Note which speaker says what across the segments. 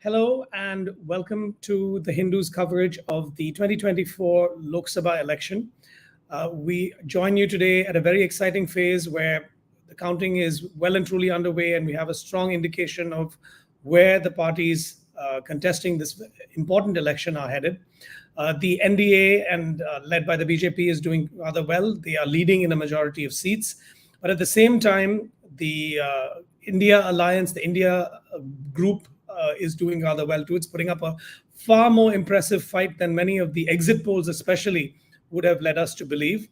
Speaker 1: Hello and welcome to the Hindu's coverage of the 2024 Lok Sabha election. We join you today at a very exciting phase where the counting is well and truly underway, and we have a strong indication of where the parties contesting this important election are headed. The NDA and led by the BJP is doing rather well. They are leading in a majority of seats. But at the same time, the India Alliance, the India group, is doing rather well too. It's putting up a far more impressive fight than many of the exit polls, especially, would have led us to believe.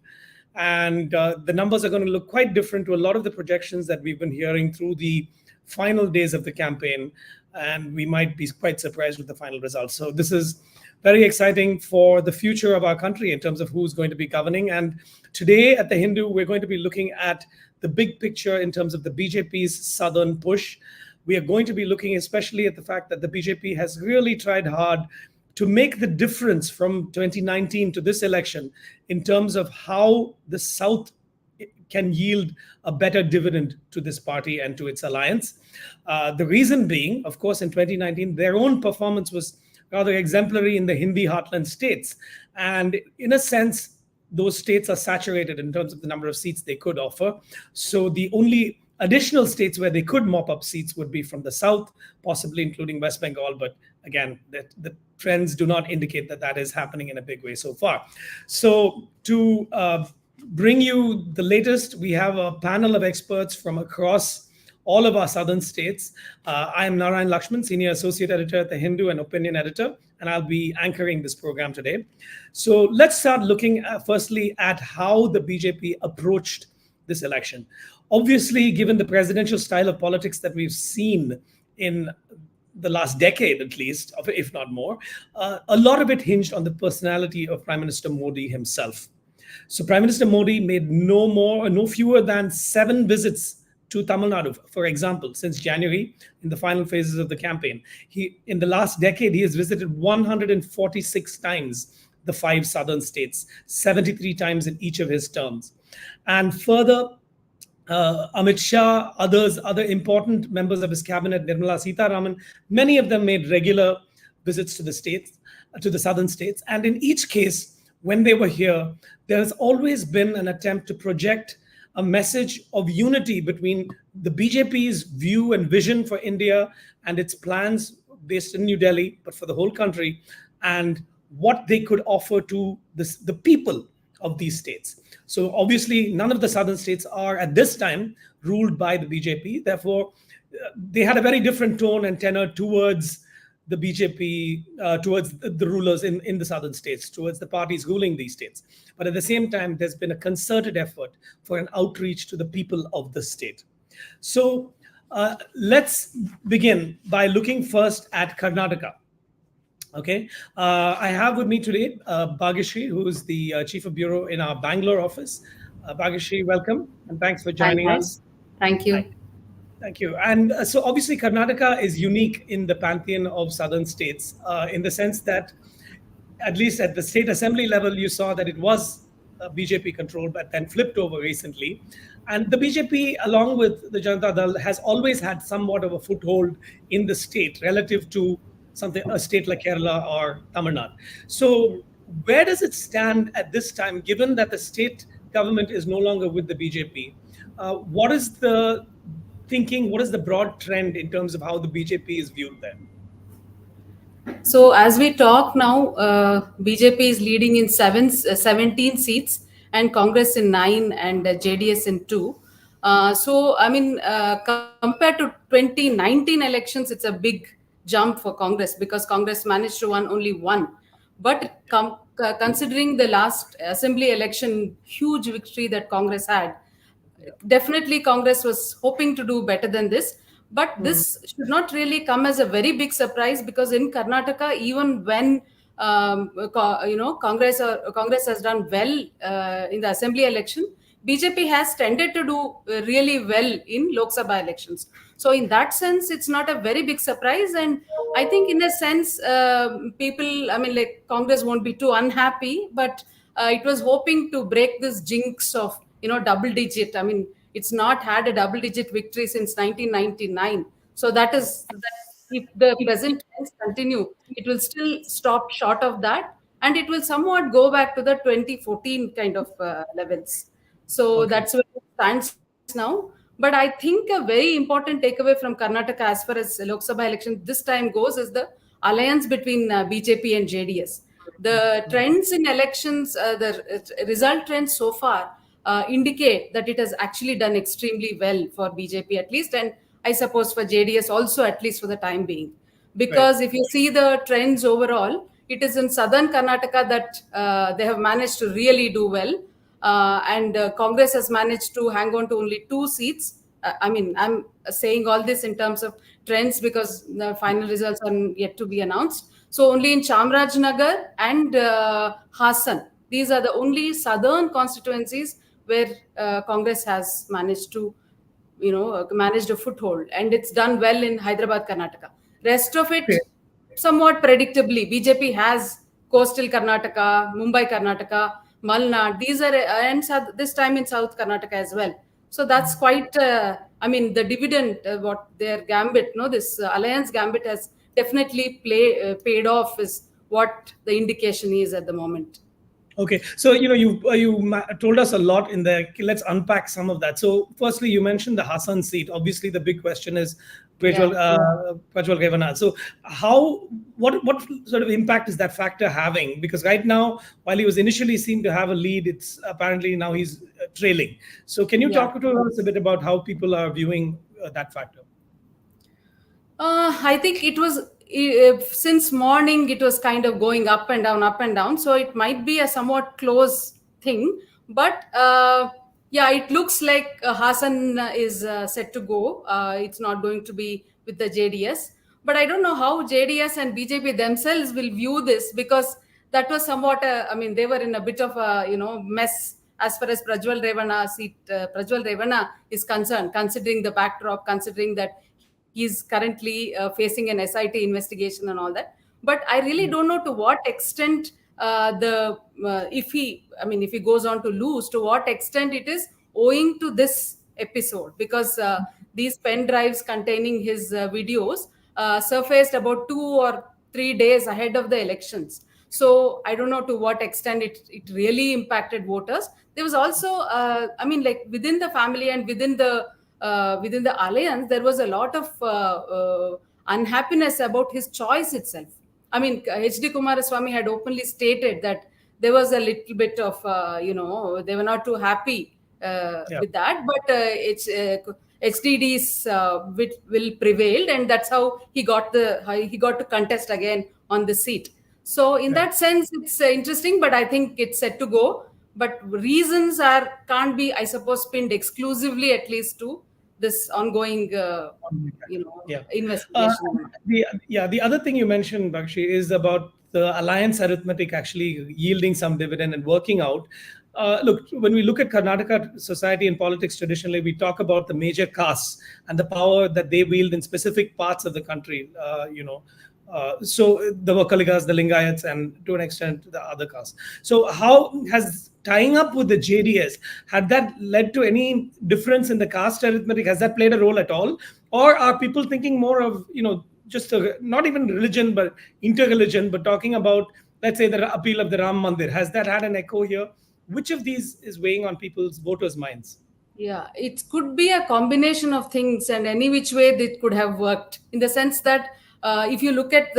Speaker 1: And the numbers are going to look quite different to a lot of the projections that we've been hearing through the final days of the campaign. And we might be quite surprised with the final results. So this is very exciting for the future of our country in terms of who's going to be governing. And today at the Hindu, we're going to be looking at the big picture in terms of the BJP's southern push. We are going to be looking especially at the fact that the BJP has really tried hard to make the difference from 2019 to this election in terms of how the South can yield a better dividend to this party and to its alliance. The reason being, of course, in 2019, their own performance was rather exemplary in the Hindi heartland states. And in a sense, those states are saturated in terms of the number of seats they could offer. So the only additional states where they could mop up seats would be from the south, possibly including West Bengal. But again, the trends do not indicate that that is happening in a big way so far. So to bring you the latest, we have a panel of experts from across all of our southern states. I am Narayan Lakshman, Senior Associate Editor at The Hindu and Opinion Editor, and I'll be anchoring this program today. So let's start looking firstly at how the BJP approached this election. Obviously, given the presidential style of politics that we've seen in the last decade, at least, if not more, a lot of it hinged on the personality of Prime Minister Modi himself. So Prime Minister Modi made no fewer than 7 visits to Tamil Nadu, for example, since January in the final phases of the campaign. In the last decade, he has visited 146 times the 5 southern states, 73 times in each of his terms. And further, Amit Shah, other important members of his cabinet, Nirmala Sitharaman, many of them made regular visits to the states, to the southern states. And in each case, when they were here, there has always been an attempt to project a message of unity between the BJP's view and vision for India and its plans based in New Delhi, but for the whole country, and what they could offer to the people of these states. So obviously, none of the southern states are at this time ruled by the BJP. Therefore, they had a very different tone and tenor towards the BJP, towards the rulers in the southern states, towards the parties ruling these states. But at the same time, there's been a concerted effort for an outreach to the people of the state. So let's begin by looking first at Karnataka. Okay, I have with me today Bhagyashree, who is the Chief of Bureau in our Bangalore office. Bhagyashree, welcome, and thanks for joining us.
Speaker 2: Thank you.
Speaker 1: Thank you. And so obviously Karnataka is unique in the pantheon of southern states in the sense that, at least at the state assembly level, you saw that it was BJP controlled, but then flipped over recently. And the BJP, along with the Janata Dal, has always had somewhat of a foothold in the state relative to a state like Kerala or Tamil Nadu. So where does it stand at this time, given that the state government is no longer with the BJP? What is the thinking? What is the broad trend in terms of how the BJP is viewed there?
Speaker 2: So as we talk now, BJP is leading in 17 seats and Congress in 9 and JDS in 2. So, I mean, compared to 2019 elections, it's a big jump for Congress because Congress managed to win only 1. But considering the last assembly election, huge victory that Congress had, definitely Congress was hoping to do better than this. But this should not really come as a very big surprise because in Karnataka, even when Congress has done well in the assembly election, BJP has tended to do really well in Lok Sabha elections. So in that sense, it's not a very big surprise. And I think in a sense, people, I mean, like Congress won't be too unhappy, but it was hoping to break this jinx of, double digit. I mean, it's not had a double digit victory since 1999. So that is if the present trends continue, it will still stop short of that, and it will somewhat go back to the 2014 kind of levels. So
Speaker 1: Okay.
Speaker 2: that's where it stands now. But I think a very important takeaway from Karnataka as far as Lok Sabha election this time goes is the alliance between BJP and JDS. The trends in elections, the result trends so far indicate that it has actually done extremely well for BJP at least, and I suppose for JDS also, at least for the time being.
Speaker 1: Right.
Speaker 2: Because if you see the trends overall, it is in southern Karnataka that they have managed to really do well. And Congress has managed to hang on to only 2 seats. I mean, I'm saying all this in terms of trends because the final results are yet to be announced. So only in Chamrajnagar and Hassan, these are the only southern constituencies where Congress has managed to, managed a foothold, and it's done well in Hyderabad, Karnataka. Rest of it,
Speaker 1: Okay.
Speaker 2: somewhat predictably, BJP has coastal Karnataka, Mumbai, Karnataka, Malnad. These are and this time in South Karnataka as well. So that's quite. I mean, the dividend, what their gambit, no, this alliance gambit has definitely paid off, is what the indication is at the moment.
Speaker 1: Okay, so told us a lot in there. Let's unpack some of that. So, firstly, you mentioned the Hassan seat. Obviously, the big question is
Speaker 2: Yeah.
Speaker 1: Prajwal Revana. So, what sort of impact is that factor having? Because right now, while he was initially seen to have a lead, it's apparently now he's trailing. So, can you
Speaker 2: Yeah.
Speaker 1: talk to us a bit about how people are viewing that factor?
Speaker 2: I think it was since morning it was kind of going up and down, up and down. So it might be a somewhat close thing, but yeah, it looks like Hassan is set to go. It's not going to be with the JDS, but I don't know how JDS and BJP themselves will view this, because that was somewhat. I mean, they were in a bit of a mess as far as Prajwal Revana is concerned, considering the backdrop, considering that he's currently facing an SIT investigation and all that. But I really don't know to what extent the if he goes on to lose, to what extent it is owing to this episode, because these pen drives containing his videos surfaced about 2 or 3 days ahead of the elections. So I don't know to what extent it really impacted voters. There was also, like within the family and within the alliance, there was a lot of unhappiness about his choice itself. I mean, HD Kumaraswamy had openly stated that there was a little bit of, they were not too happy
Speaker 1: Yeah.
Speaker 2: with that, but HDD's will prevailed, and that's how he got to contest again on the seat. So in
Speaker 1: Right.
Speaker 2: that sense, it's interesting, but I think it's set to go. But reasons can't be, I suppose, pinned exclusively at least to this ongoing,
Speaker 1: Yeah. Uh,
Speaker 2: investigation.
Speaker 1: the other thing you mentioned, Bakshi, is about the alliance arithmetic actually yielding some dividend and working out. Look, when we look at Karnataka society and politics traditionally, we talk about the major castes and the power that they wield in specific parts of the country. So the Vakaligas, the Lingayats, and to an extent the other castes. So how has tying up with the JDS, had that led to any difference in the caste arithmetic? Has that played a role at all, or are people thinking more of just not even religion but interreligion, but talking about, let's say, the appeal of the Ram Mandir? Has that had an echo here? Which of these is weighing on people's voters' minds?
Speaker 2: Yeah, it could be a combination of things, and any which way it could have worked. In the sense that if you look at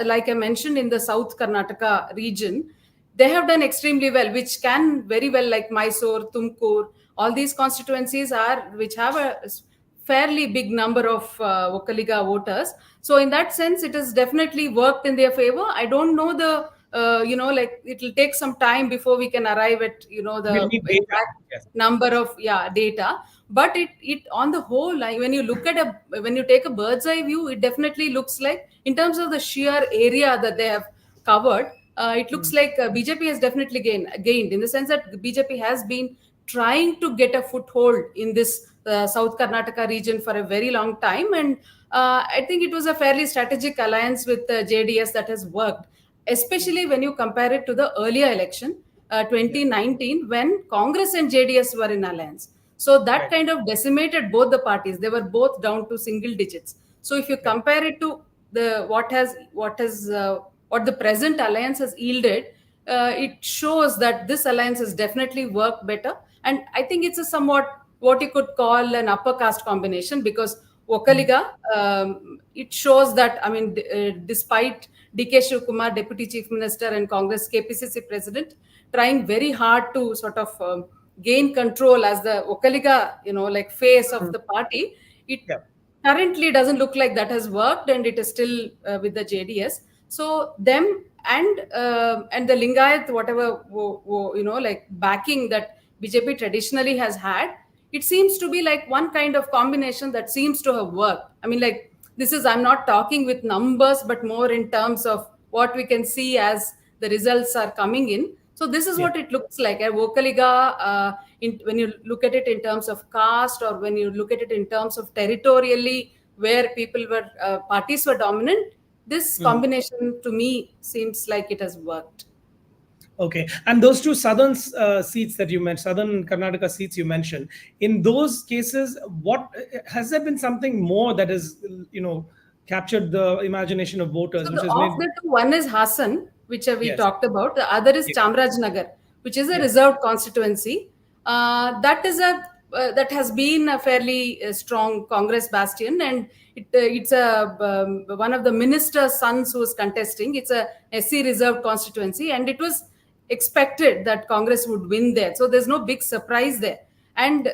Speaker 2: like I mentioned, in the South Karnataka region, they have done extremely well, which can very well, like Mysore, Tumkur, all these constituencies which have a fairly big number of Vokkaliga voters. So in that sense, it has definitely worked in their favor. I don't know like it will take some time before we can arrive at
Speaker 1: We'll
Speaker 2: the
Speaker 1: need data.
Speaker 2: exact
Speaker 1: Yes.
Speaker 2: number of data. But it on the whole, like when you take a bird's eye view, it definitely looks like, in terms of the sheer area that they have covered, it looks like BJP has definitely gained, in the sense that BJP has been trying to get a foothold in this South Karnataka region for a very long time, and I think it was a fairly strategic alliance with JDS that has worked, especially when you compare it to the earlier election,
Speaker 1: Yeah.
Speaker 2: 2019, when Congress and JDS were in alliance. So that
Speaker 1: Right.
Speaker 2: kind of decimated both the parties. They were both down to single digits. So if you compare it to the what the present alliance has yielded, it shows that this alliance has definitely worked better. And I think it's a somewhat what you could call an upper caste combination, because Okaliga, it shows that, I mean, despite DK Shivkumar, Deputy Chief Minister and Congress KPCC President, trying very hard to sort of gain control as the Okaliga, like face of the party, it
Speaker 1: Yeah.
Speaker 2: currently doesn't look like that has worked, and it is still with the JDS. So them and the Lingayat, whatever like backing that BJP traditionally has had, it seems to be like one kind of combination that seems to have worked. I mean, like, this is, I'm not talking with numbers, but more in terms of what we can see as the results are coming in. So this is
Speaker 1: Yeah.
Speaker 2: what it looks like. A Vokaliga, when you look at it in terms of caste, or when you look at it in terms of territorially, where parties were dominant, this combination to me seems like it has worked.
Speaker 1: Okay. And those two southern seats that you mentioned, southern Karnataka seats you mentioned, in those cases, what has there been something more that has, captured the imagination of voters,
Speaker 2: So
Speaker 1: which has made.
Speaker 2: of the two, one is Hassan, which we
Speaker 1: Yes.
Speaker 2: talked about. The other is
Speaker 1: Yes.
Speaker 2: Chamrajnagar, which is a
Speaker 1: Yes.
Speaker 2: reserved constituency. That has been a fairly strong Congress bastion, and it's one of the minister's sons who is contesting. It's a SC reserved constituency, and it was expected that Congress would win there. So there's no big surprise there. And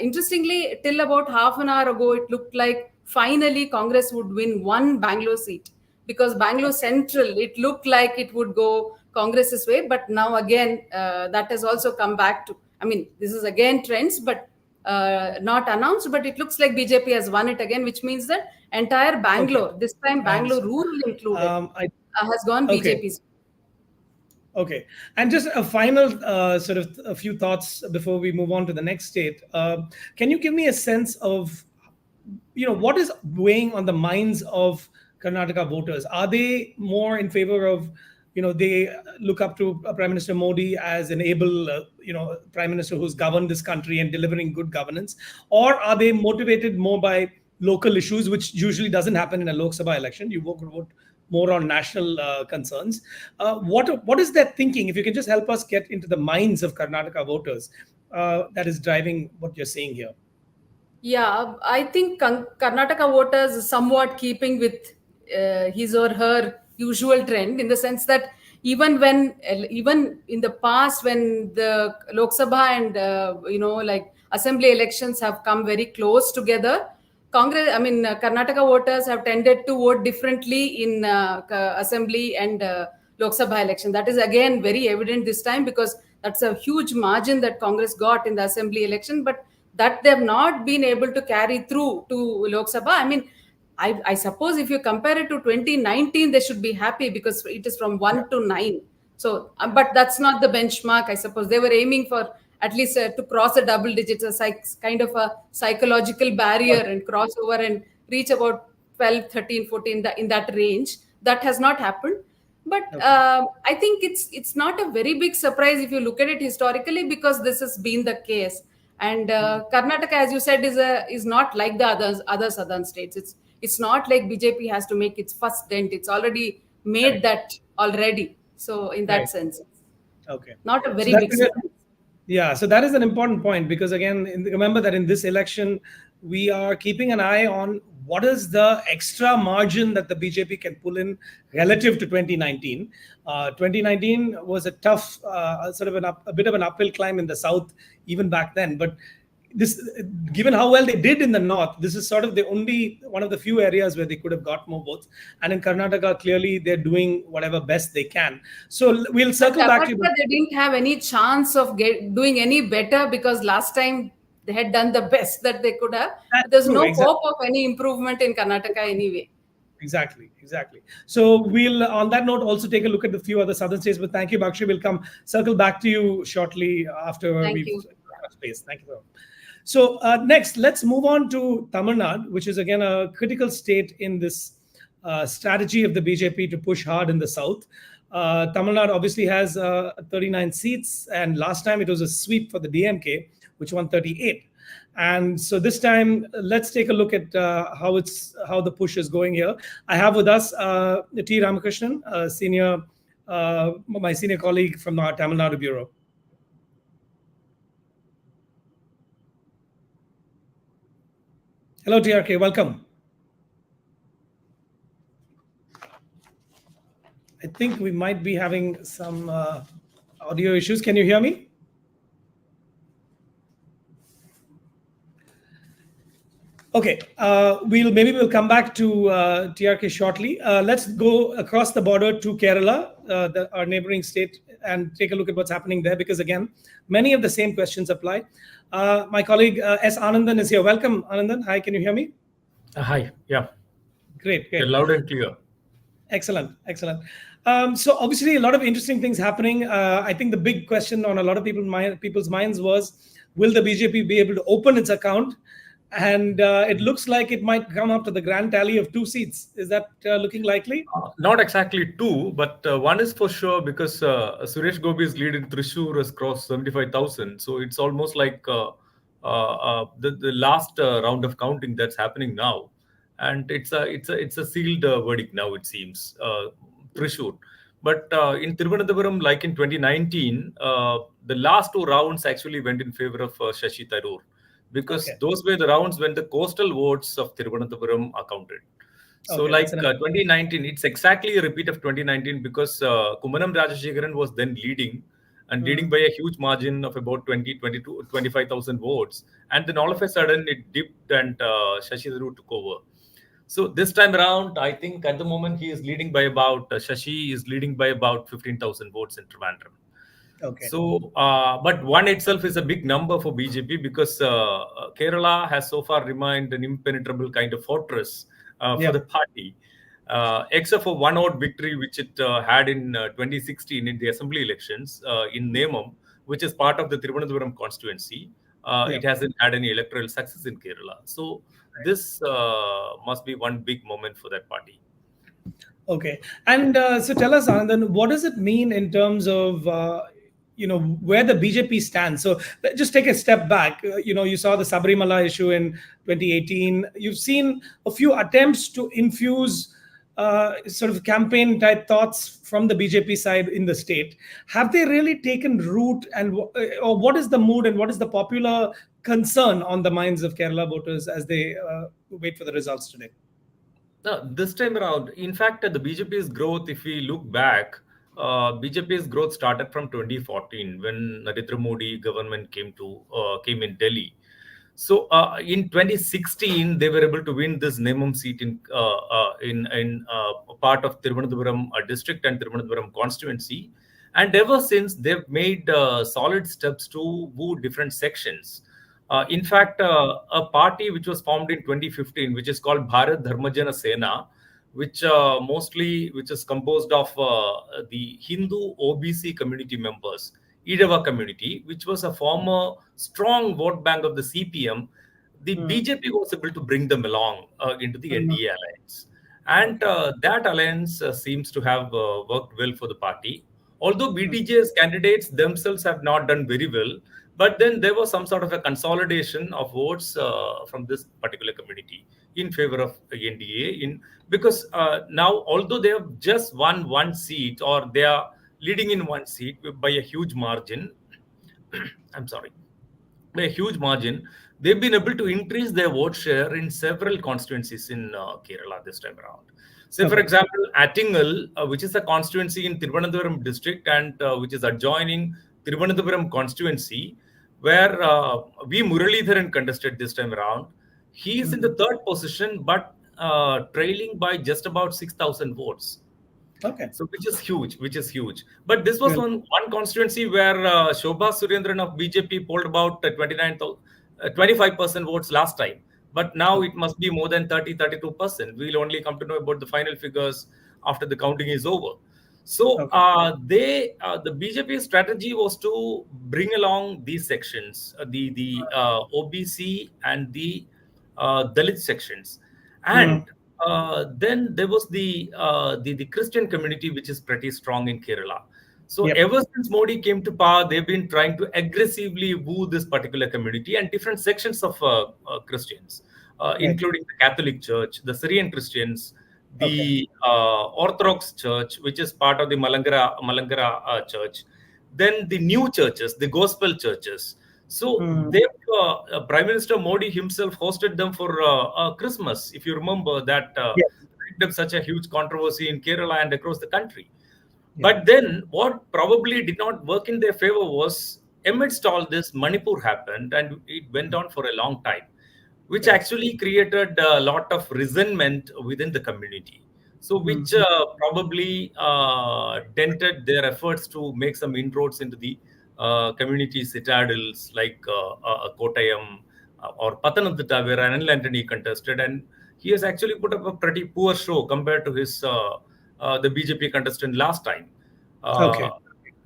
Speaker 2: interestingly, till about half an hour ago, it looked like finally Congress would win one Bangalore seat, because Bangalore Central, it looked like it would go Congress's way. But now again, that has also come back to, I mean, this is again trends, but not announced. But it looks like BJP has won it again, which means that entire Bangalore, this time
Speaker 1: I
Speaker 2: Bangalore
Speaker 1: understand.
Speaker 2: rural included,
Speaker 1: I
Speaker 2: has gone
Speaker 1: Okay.
Speaker 2: BJP's.
Speaker 1: Okay. And just a final sort of a few thoughts before we move on to the next state. Can you give me a sense of, what is weighing on the minds of Karnataka voters? Are they more in favor of, they look up to Prime Minister Modi as an able, Prime Minister who's governed this country and delivering good governance? Or are they motivated more by local issues, which usually doesn't happen in a Lok Sabha election? You vote more on national concerns. What is their thinking? If you can just help us get into the minds of Karnataka voters, that is driving what you're saying here.
Speaker 2: Yeah, I think Karnataka voters is somewhat keeping with his or her usual trend, in the sense that even in the past, when the Lok Sabha and like assembly elections have come very close together, Karnataka voters have tended to vote differently in assembly and Lok Sabha election. That is again very evident this time, because that's a huge margin that Congress got in the assembly election, but that they have not been able to carry through to Lok Sabha. I mean, I suppose if you compare it to 2019, they should be happy, because it is from 1 to 9. So, but that's not the benchmark. I suppose they were aiming for at least to cross a double digits, kind of a psychological barrier, and cross over and reach about 12, 13, 14, in that range. That has not happened. But I think it's not a very big surprise if you look at it historically, because this has been the case. And Karnataka, as you said, is not like the other southern states. It's not like BJP has to make its first dent. It's already made that already. So in that sense,
Speaker 1: Okay.
Speaker 2: not a very
Speaker 1: So
Speaker 2: big surprise.
Speaker 1: Yeah, so that is an important point, because again, remember that in this election, we are keeping an eye on what is the extra margin that the BJP can pull in relative to 2019. 2019 was a tough, sort of a bit of an uphill climb in the south, even back then. But this, given how well they did in the north, this is sort of the only one of the few areas where they could have got more votes. And in Karnataka, clearly they're doing whatever best they can. So we'll circle back to.
Speaker 2: They didn't have any chance of doing any better, because last time they had done the best that they could have. There's no hope of any improvement in Karnataka anyway.
Speaker 1: Exactly. So we'll, on that note, also take a look at the few other southern states. But thank you, Bakshi. We'll circle back to you shortly after we've space. Thank you. So next, let's move on to Tamil Nadu, which is again a critical state in this strategy of the BJP to push hard in the south. Tamil Nadu obviously has 39 seats, and last time it was a sweep for the DMK, which won 38. And so this time, let's take a look at how the push is going here. I have with us T. Ramakrishnan, my senior colleague from the Tamil Nadu Bureau. Hello, TRK. Welcome. I think we might be having some audio issues. Can you hear me? Okay, we'll come back to TRK shortly. Let's go across the border to Kerala, our neighboring state, and take a look at what's happening there, because again, many of the same questions apply. My colleague S. Anandan is here. Welcome, Anandan. Hi, can you hear me?
Speaker 3: Hi, yeah.
Speaker 1: Great.
Speaker 3: You're loud and clear.
Speaker 1: Excellent. So obviously a lot of interesting things happening. I think the big question on a lot of people's minds was, will the BJP be able to open its account? And it looks like it might come up to the grand tally of 2 seats. Is that looking likely?
Speaker 3: Not exactly 2, but one is for sure, because Suresh Gopi's lead in Thrissur has crossed 75,000. So it's almost like the last round of counting that's happening now, and it's a sealed verdict now, it seems. Thrissur. But in Thiruvananthapuram, like in 2019, the last 2 rounds actually went in favor of Shashi Tharoor, because those were the rounds when the coastal votes of Thiruvananthapuram are counted. So 2019, it's exactly a repeat of 2019, because Kumanam Rajashekharan was then leading by a huge margin of about 25,000 votes. And then all of a sudden it dipped and Shashi Tharoor took over. So this time around, I think at the moment Shashi is leading by about 15,000 votes in Trivandrum.
Speaker 1: Okay.
Speaker 3: So, but one itself is a big number for BJP, because Kerala has so far remained an impenetrable kind of fortress for the party, except for one odd victory which it had in 2016 in the assembly elections in Nemam, which is part of the Thiruvananthapuram constituency. It hasn't had any electoral success in Kerala. So this must be one big moment for that party.
Speaker 1: Okay. And so tell us, Anandan, what does it mean in terms of where the BJP stands? So just take a step back. You saw the Sabarimala issue in 2018. You've seen a few attempts to infuse sort of campaign type thoughts from the BJP side in the state. Have they really taken root, and or what is the mood and what is the popular concern on the minds of Kerala voters as they wait for the results today?
Speaker 3: This time around, in fact, the BJP's growth, if we look back, BJP's growth started from 2014 when Narendra Modi government came in Delhi. So in 2016, they were able to win this Nemam seat in part of Thiruvananthapuram district and Thiruvananthapuram constituency, and ever since they've made solid steps to woo different sections. In fact, a party which was formed in 2015, which is called Bharat Dharmajana Sena, which is composed of the Hindu OBC community members, Idava community, which was a former strong vote bank of the CPM. The BJP was able to bring them along into the NDA alliance. And that alliance seems to have worked well for the party. Although BDJ's candidates themselves have not done very well, but then there was some sort of a consolidation of votes from this particular community in favor of NDA. Because now, although they have just won one seat, or they are leading in one seat by a huge margin, by a huge margin, they've been able to increase their vote share in several constituencies in Kerala this time around. Say, for example, Attingal, which is a constituency in Thiruvananthapuram district and which is adjoining Thiruvananthapuram constituency, where V. Muralidharan contested this time around. He is in the 3rd position, but trailing by just about 6,000 votes.
Speaker 1: Okay.
Speaker 3: So which is huge. But this was one constituency where Shobha Surendran of BJP polled about 25% votes last time. But now it must be more than 32%. We'll only come to know about the final figures after the counting is over. So the BJP strategy was to bring along these sections, the OBC and the Dalit sections. And then there was the Christian community, which is pretty strong in Kerala. So
Speaker 1: Yep.
Speaker 3: ever since Modi came to power, they've been trying to aggressively woo this particular community and different sections of Christians,
Speaker 1: Right.
Speaker 3: including the Catholic Church, the Syrian Christians,
Speaker 1: Okay.
Speaker 3: the Orthodox Church, which is part of the Malangara Church, then the new churches, the gospel churches. So
Speaker 1: Mm.
Speaker 3: they, Prime Minister Modi himself hosted them for Christmas. If you remember that,
Speaker 1: Yes.
Speaker 3: created up such a huge controversy in Kerala and across the country.
Speaker 1: Yeah.
Speaker 3: But then, what probably did not work in their favor was, amidst all this, Manipur happened, and it went on for a long time, which
Speaker 1: Right.
Speaker 3: actually created a lot of resentment within the community. So, which
Speaker 1: Mm.
Speaker 3: probably dented their efforts to make some inroads into the community citadels like Kottayam or Pathanamthitta, where Anil Antony contested, and he has actually put up a pretty poor show compared to his the BJP contestant last time. Uh,
Speaker 1: Okay.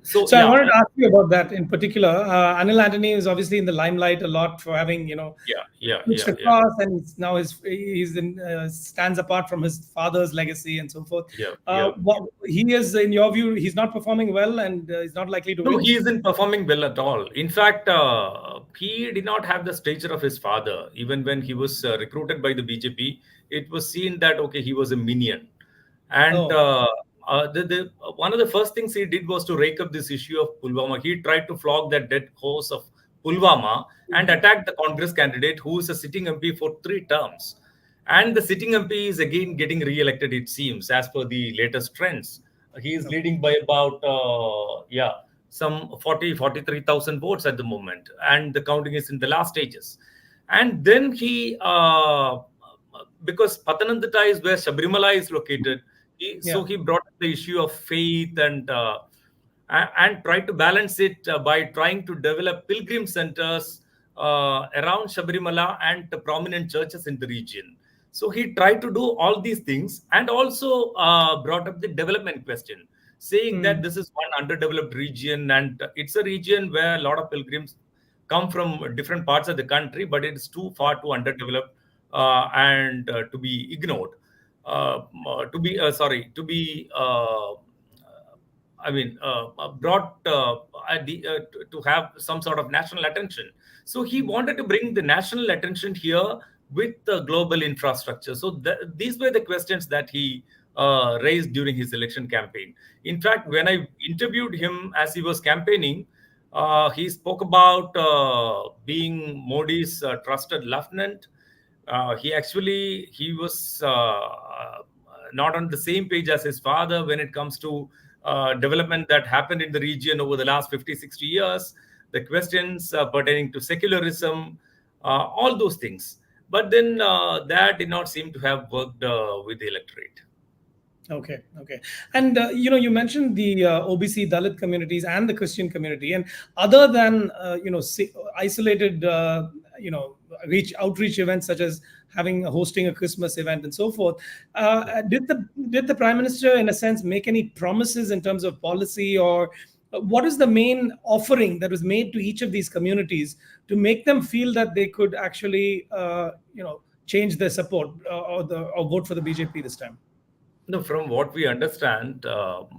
Speaker 3: so
Speaker 1: So I
Speaker 3: yeah,
Speaker 1: wanted to ask you about that in particular. Anil Antony is obviously in the limelight a lot for having, switched
Speaker 3: yeah,
Speaker 1: across, and now he's in stands apart from his father's legacy and so forth.
Speaker 3: yeah, yeah.
Speaker 1: What he is, in your view, he's not performing well, and he's not likely to
Speaker 3: No,
Speaker 1: win.
Speaker 3: he isn't performing well at all. In fact, he did not have the stature of his father. Even when he was recruited by the BJP, it was seen that, okay, he was a minion. And
Speaker 1: Oh.
Speaker 3: one of the first things he did was to rake up this issue of Pulwama. He tried to flog that dead horse of Pulwama and attack the Congress candidate, who is a sitting MP for 3 terms. And the sitting MP is again getting re-elected, it seems, as per the latest trends. He is leading by about, some 43,000 votes at the moment, and the counting is in the last stages. And then because Pathanamthitta is where Sabrimala is located,
Speaker 1: Yeah.
Speaker 3: so he brought up the issue of faith and tried to balance it by trying to develop pilgrim centers around Sabrimala and the prominent churches in the region. So he tried to do all these things, and also brought up the development question, saying that
Speaker 1: Mm.
Speaker 3: this is one underdeveloped region, and it's a region where a lot of pilgrims come from different parts of the country, but it's too far to underdeveloped and to be ignored. To be sorry, to be brought to have some sort of national attention. So he wanted to bring the national attention here with the global infrastructure. So these were the questions that he raised during his election campaign. In fact, when I interviewed him as he was campaigning, he spoke about being Modi's trusted lieutenant. He was not on the same page as his father when it comes to development that happened in the region over the last 50, 60 years, the questions pertaining to secularism, all those things. But then that did not seem to have worked with the electorate.
Speaker 1: Okay, okay. And you mentioned the OBC Dalit communities and the Christian community, and other than isolated outreach events such as hosting a Christmas event and so forth, did the Prime Minister, in a sense, make any promises in terms of policy, or what is the main offering that was made to each of these communities to make them feel that they could actually change their support or vote for the BJP this time?
Speaker 3: No, from what we understand,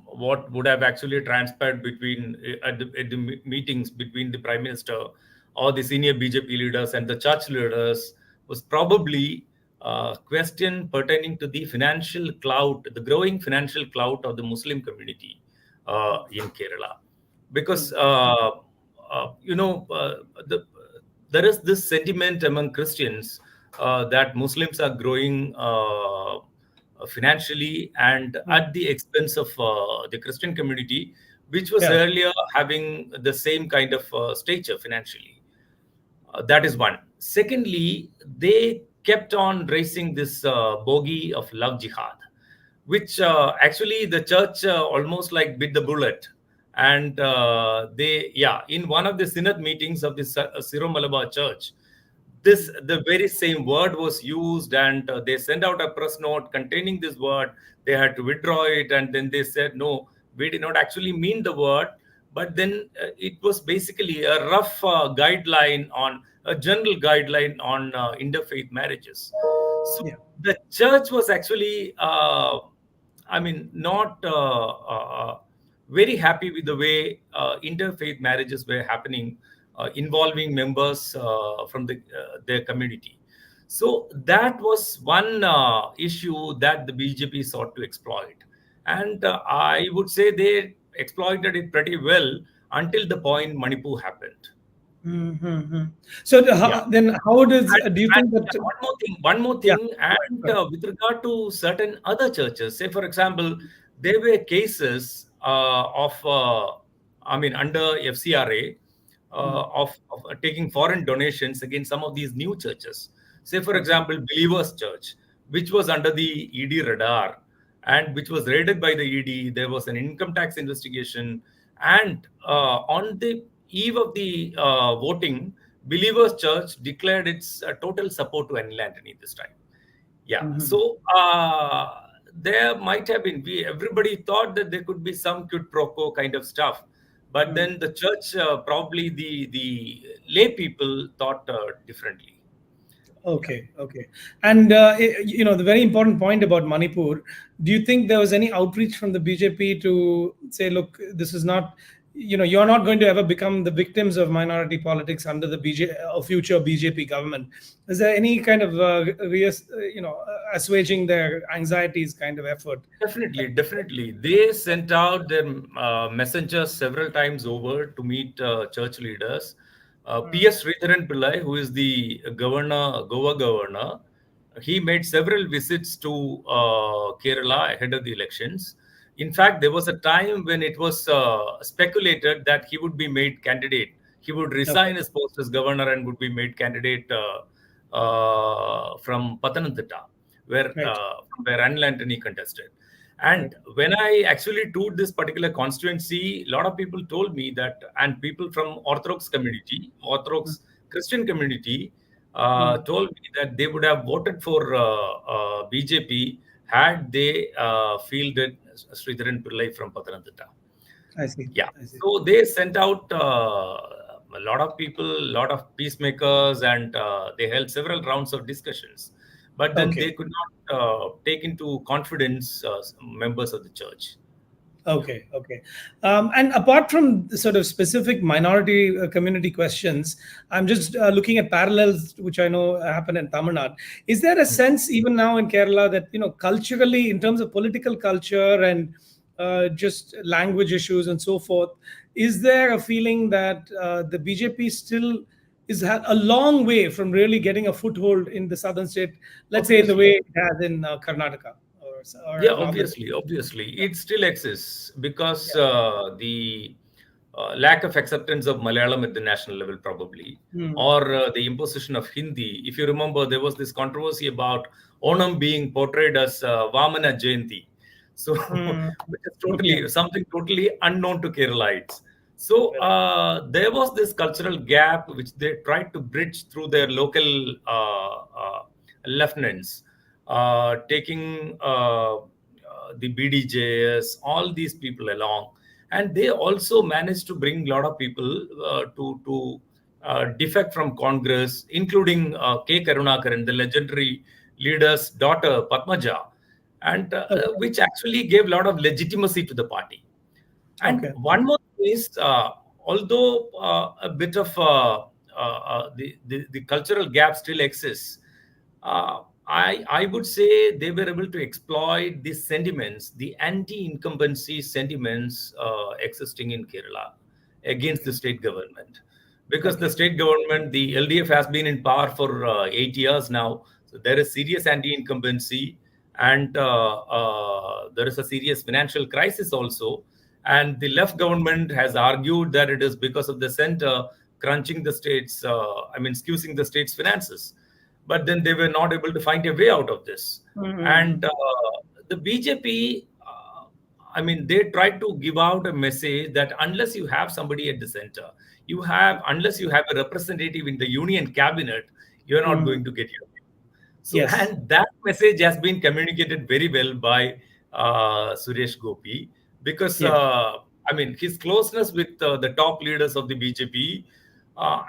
Speaker 3: what would have actually transpired at the meetings between the Prime Minister or the senior BJP leaders and the church leaders was probably a question pertaining to the financial clout, the growing financial clout of the Muslim community in Kerala. Because, there is this sentiment among Christians that Muslims are growing financially and at the expense of the Christian community, which was
Speaker 1: Yeah.
Speaker 3: earlier having the same kind of stature financially. That is one. Secondly, they kept on raising this bogey of love jihad, which actually the church almost like bit the bullet. And in one of the synod meetings of the Syro Malabar Church, the very same word was used, and they sent out a press note containing this word. They had to withdraw it, and then they said, no, we did not actually mean the word. But then it was basically a rough guideline on a general guideline on interfaith marriages. So
Speaker 1: Yeah.
Speaker 3: the church was actually, not very happy with the way interfaith marriages were happening, involving members from their community. So that was one issue that the BJP sought to exploit. And I would say they exploited it pretty well until the point Manipur happened.
Speaker 1: Mm-hmm. So
Speaker 3: Yeah.
Speaker 1: then how does,
Speaker 3: And,
Speaker 1: do you think that,
Speaker 3: one more
Speaker 1: yeah,
Speaker 3: thing, and with regard to certain other churches, say for example, there were cases under FCRA of taking foreign donations against some of these new churches. Say for
Speaker 1: okay,
Speaker 3: example, Believers Church, which was under the ED radar and which was raided by the ED. There was an income tax investigation, and on the eve of the voting, Believers Church declared its total support to Anil Antony this time. Yeah.
Speaker 1: mm-hmm.
Speaker 3: So there might have been, everybody thought that there could be some quid pro quo kind of stuff. But then the church, probably the lay people thought differently.
Speaker 1: Okay, okay. And the very important point about Manipur, do you think there was any outreach from the BJP to say, look, this is not, you're not going to ever become the victims of minority politics under the future BJP government? Is there any kind of assuaging their anxieties kind of effort?
Speaker 3: Definitely, definitely. They sent out their messengers several times over to meet church leaders. P.S. Sridharan Pillai, who is the Goa governor, he made several visits to Kerala ahead of the elections. In fact, there was a time when it was speculated that he would be made candidate. He would
Speaker 1: Okay,
Speaker 3: resign his post as governor and would be made candidate from Pathanamthitta,
Speaker 1: right.
Speaker 3: where Anil Antony contested. And when I actually toured this particular constituency, a lot of people told me that, and people from Orthodox Christian community, told me that they would have voted for BJP had they fielded Sridharan Pillai from Pathanamthitta.
Speaker 1: I see.
Speaker 3: Yeah.
Speaker 1: I see.
Speaker 3: So they sent out a lot of people, a lot of peacemakers, and they held several rounds of discussions. But then
Speaker 1: Okay.
Speaker 3: they could not take into confidence members of the church.
Speaker 1: Okay, okay. And apart from the sort of specific minority community questions, I'm just looking at parallels which I know happen in Tamil Nadu. Is there a sense even now in Kerala that, culturally, in terms of political culture and just language issues and so forth, is there a feeling that the BJP still is a long way from really getting a foothold in the southern state, let's say in the way
Speaker 3: Obviously.
Speaker 1: it has in Karnataka
Speaker 3: Yeah,
Speaker 1: or Andhra?
Speaker 3: obviously, it still exists because
Speaker 1: Yeah.
Speaker 3: the lack of acceptance of Malayalam at the national level, probably,
Speaker 1: Hmm.
Speaker 3: or the imposition of Hindi. If you remember, there was this controversy about Onam being portrayed as Vamana Jayanti, so
Speaker 1: Hmm.
Speaker 3: which is
Speaker 1: Yeah.
Speaker 3: something totally unknown to Keralites. So
Speaker 1: Correct.
Speaker 3: there was this cultural gap which they tried to bridge through their local lieutenants, taking the BDJs, all these people along, and they also managed to bring a lot of people to defect from Congress, including K. Karunakaran, the legendary leader's daughter Padmaja, and
Speaker 1: Okay.
Speaker 3: which actually gave a lot of legitimacy to the party. And
Speaker 1: Okay.
Speaker 3: one more thing is, although a bit of the cultural gap still exists, I would say they were able to exploit these sentiments, the anti-incumbency sentiments existing in Kerala against the state government. Because the
Speaker 1: Okay.
Speaker 3: state government, the LDF has been in power for 8 years now. So there is serious anti-incumbency, and there is a serious financial crisis also. And the left government has argued that it is because of the center crunching the states, squeezing the state's finances. But then they were not able to find a way out of this.
Speaker 1: Mm-hmm.
Speaker 3: And the BJP, they tried to give out a message that unless you have somebody at the center, unless you have a representative in the union cabinet, you're not
Speaker 1: Mm.
Speaker 3: going to get your way. So,
Speaker 1: Yes.
Speaker 3: and that message has been communicated very well by Suresh Gopi, because
Speaker 1: Yes.
Speaker 3: his closeness with the top leaders of the BJP,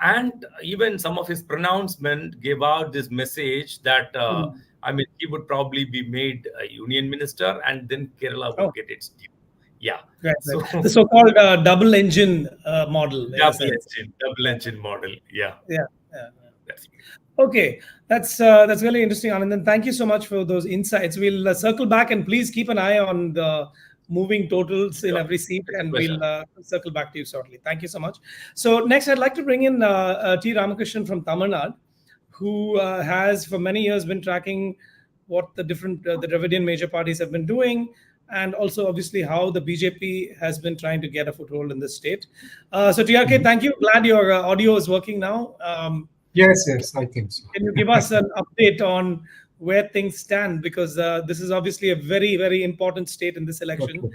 Speaker 3: and even some of his pronouncement gave out this message that
Speaker 1: Mm.
Speaker 3: I mean, he would probably be made a union minister, and then Kerala would
Speaker 1: Oh,
Speaker 3: get its due. Yeah.
Speaker 1: right,
Speaker 3: So
Speaker 1: right. The so-called double engine model, in a sense.
Speaker 3: double engine model. Yeah,
Speaker 1: Yeah. Yeah.
Speaker 3: that's right.
Speaker 1: Okay, that's really interesting, Anand. And thank you so much for those insights. We'll circle back, and please keep an eye on the moving totals in
Speaker 3: Sure.
Speaker 1: every seat,
Speaker 3: It's a
Speaker 1: and
Speaker 3: pleasure.
Speaker 1: we'll circle back to you shortly. Thank you so much. So next, I'd like to bring in T. Ramakrishnan from Tamil Nadu, who has for many years been tracking what the different the Dravidian major parties have been doing, and also obviously how the BJP has been trying to get a foothold in the state. So TRK, thank you. Glad your audio is working now.
Speaker 4: Yes, I think so.
Speaker 1: Can you give us an update on where things stand? Because this is obviously a very, very important state in this election.
Speaker 4: Okay.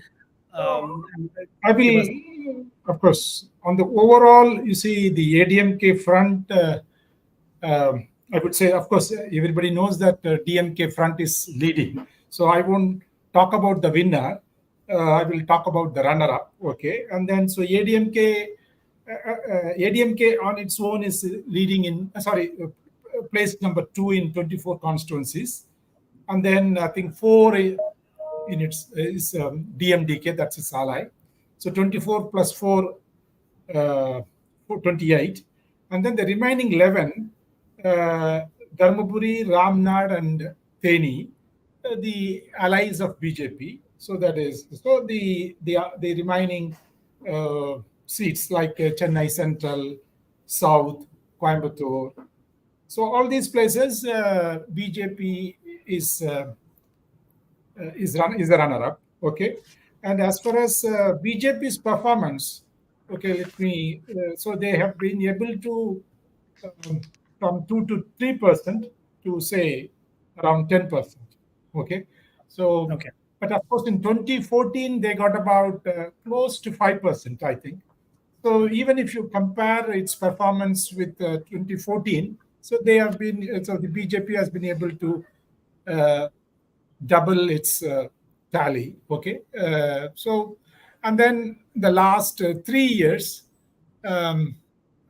Speaker 1: And
Speaker 4: I
Speaker 1: give us-
Speaker 4: will, of course, on the overall, you see the ADMK front, I would say, of course, everybody knows that DMK front is leading. So I won't talk about the winner. I will talk about the runner-up. Okay. And then, so ADMK on its own is leading in, place number 2 in 24 constituencies. And then I think 4 in its is DMDK, that's its ally. So 24 plus 4, 28. And then the remaining 11, Dharmapuri, Ramnad, and Theni, the allies of BJP. So that is, so the remaining seats like Chennai Central, South, Coimbatore. So all these places, BJP is the runner-up. Okay, and as far as BJP's performance, okay, let me. So they have been able to from 2 to 3% to say around 10%. Okay, so
Speaker 1: Okay.
Speaker 4: but of course in 2014 they got about close to 5%, I think. So even if you compare its performance with 2014, so they have been, so the BJP has been able to double its tally. Okay, so and then the last 3 years,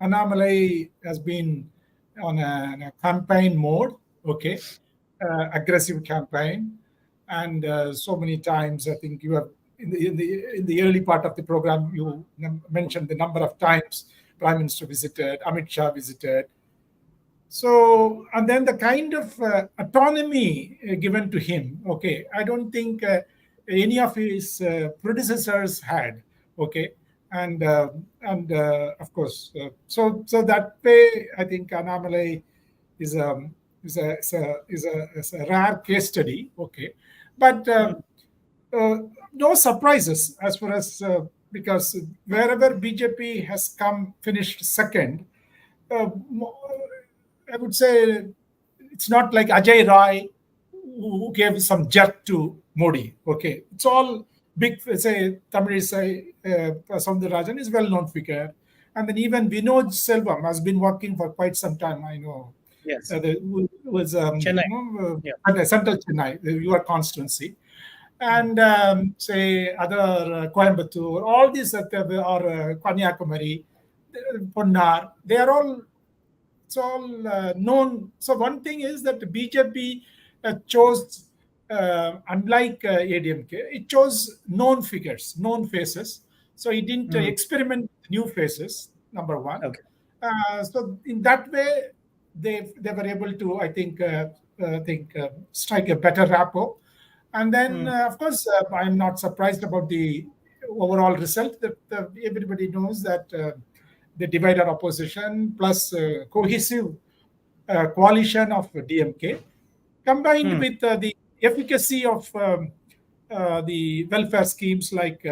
Speaker 4: Annamalai has been on a campaign mode. Okay, aggressive campaign, and so many times I think you have in the early part of the program you mentioned the number of times Prime Minister visited, Amit Shah visited. So, and then the kind of autonomy given to him, okay, I don't think any of his predecessors had, okay, and of course, so that way, I think Annamalai is a rare case study, okay, but no surprises as far as because wherever BJP has come finished second. I would say it's not like Ajay Rai who gave some jerk to Modi. Okay, it's all big. Say Tamilisai Soundarajan is well-known figure, and then even Vinod Selvam has been working for quite some time. I know.
Speaker 1: Yes.
Speaker 4: Was
Speaker 1: Chennai.
Speaker 4: Central Chennai, your constituency, and say other Coimbatore, all these or Kanyakumari, Ponnar, they are all. It's all known. So one thing is that the BJP chose, unlike ADMK, it chose known figures, known faces. So it didn't experiment with new faces. Number one.
Speaker 1: Okay.
Speaker 4: So in that way, they were able to, I think, strike a better rapport. And then, of course, I'm not surprised about the overall result. That everybody knows that. The divided opposition plus cohesive coalition of DMK combined with the efficacy of the welfare schemes like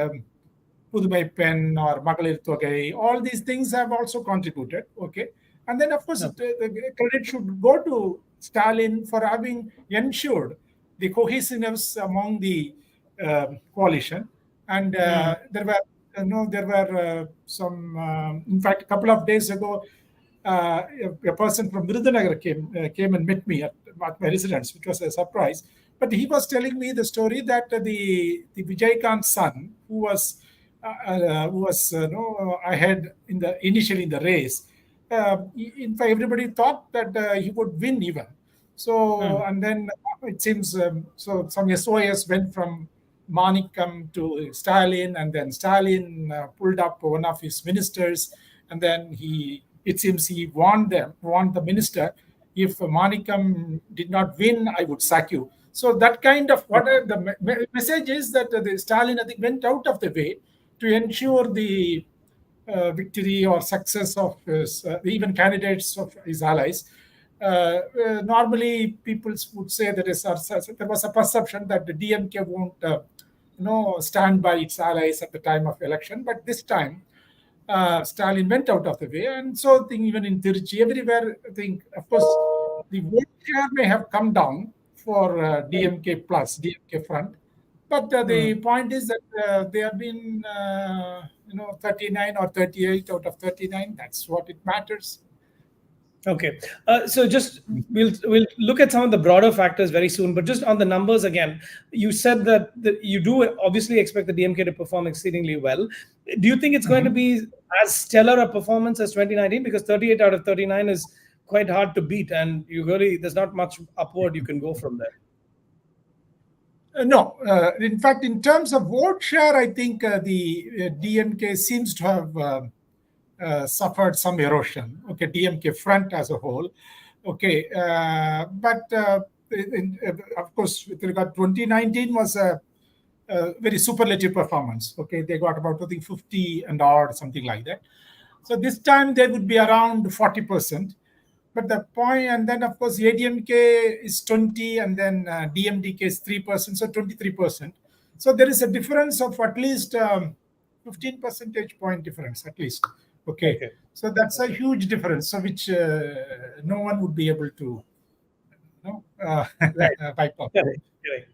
Speaker 4: Pudumai Pen or Magalir Togai, all these things have also contributed. Okay. And then, of course, the credit should go to Stalin for having ensured the cohesiveness among the coalition. And there were some, in fact, a couple of days ago, a person from Virudhunagar came and met me at my residence, which was a surprise. But he was telling me the story that the Vijay son, who was ahead initially in the race, in fact, everybody thought that he would win even. So, and then it seems, so some SOS went from Manikam to Stalin, and then Stalin pulled up one of his ministers, and then it seems he warned the minister, if Manikam did not win, I would sack you. So that kind of, the message is that the Stalin, I think, went out of the way to ensure the victory or success of his, even candidates of his allies. Normally, people would say there was a perception that the DMK won't, stand by its allies at the time of election. But this time, Stalin went out of the way, and so I think even in Tiruchi, everywhere, I think, of course, the vote share may have come down for DMK front, but the point is that they have been, 39 or 38 out of 39. That's what it matters.
Speaker 1: Okay, so just we'll look at some of the broader factors very soon, but just on the numbers again, you said that you do obviously expect the DMK to perform exceedingly well. Do you think it's going to be as stellar a performance as 2019? Because 38 out of 39 is quite hard to beat, and there's not much upward you can go from there.
Speaker 4: No, in fact, in terms of vote share, I think the DMK seems to have suffered some erosion. Okay, DMK front as a whole. Okay, but of course, with regard 2019 was a very superlative performance. Okay, they got about, I think, 50 and odd, something like that. So this time they would be around 40%. But the point, and then of course ADMK is 20, and then DMDK is 3%, so 23%. So there is a difference of at least 15 percentage point difference, at least. Okay. So that's a huge difference, so which no one would be able to wipe out.
Speaker 1: Right.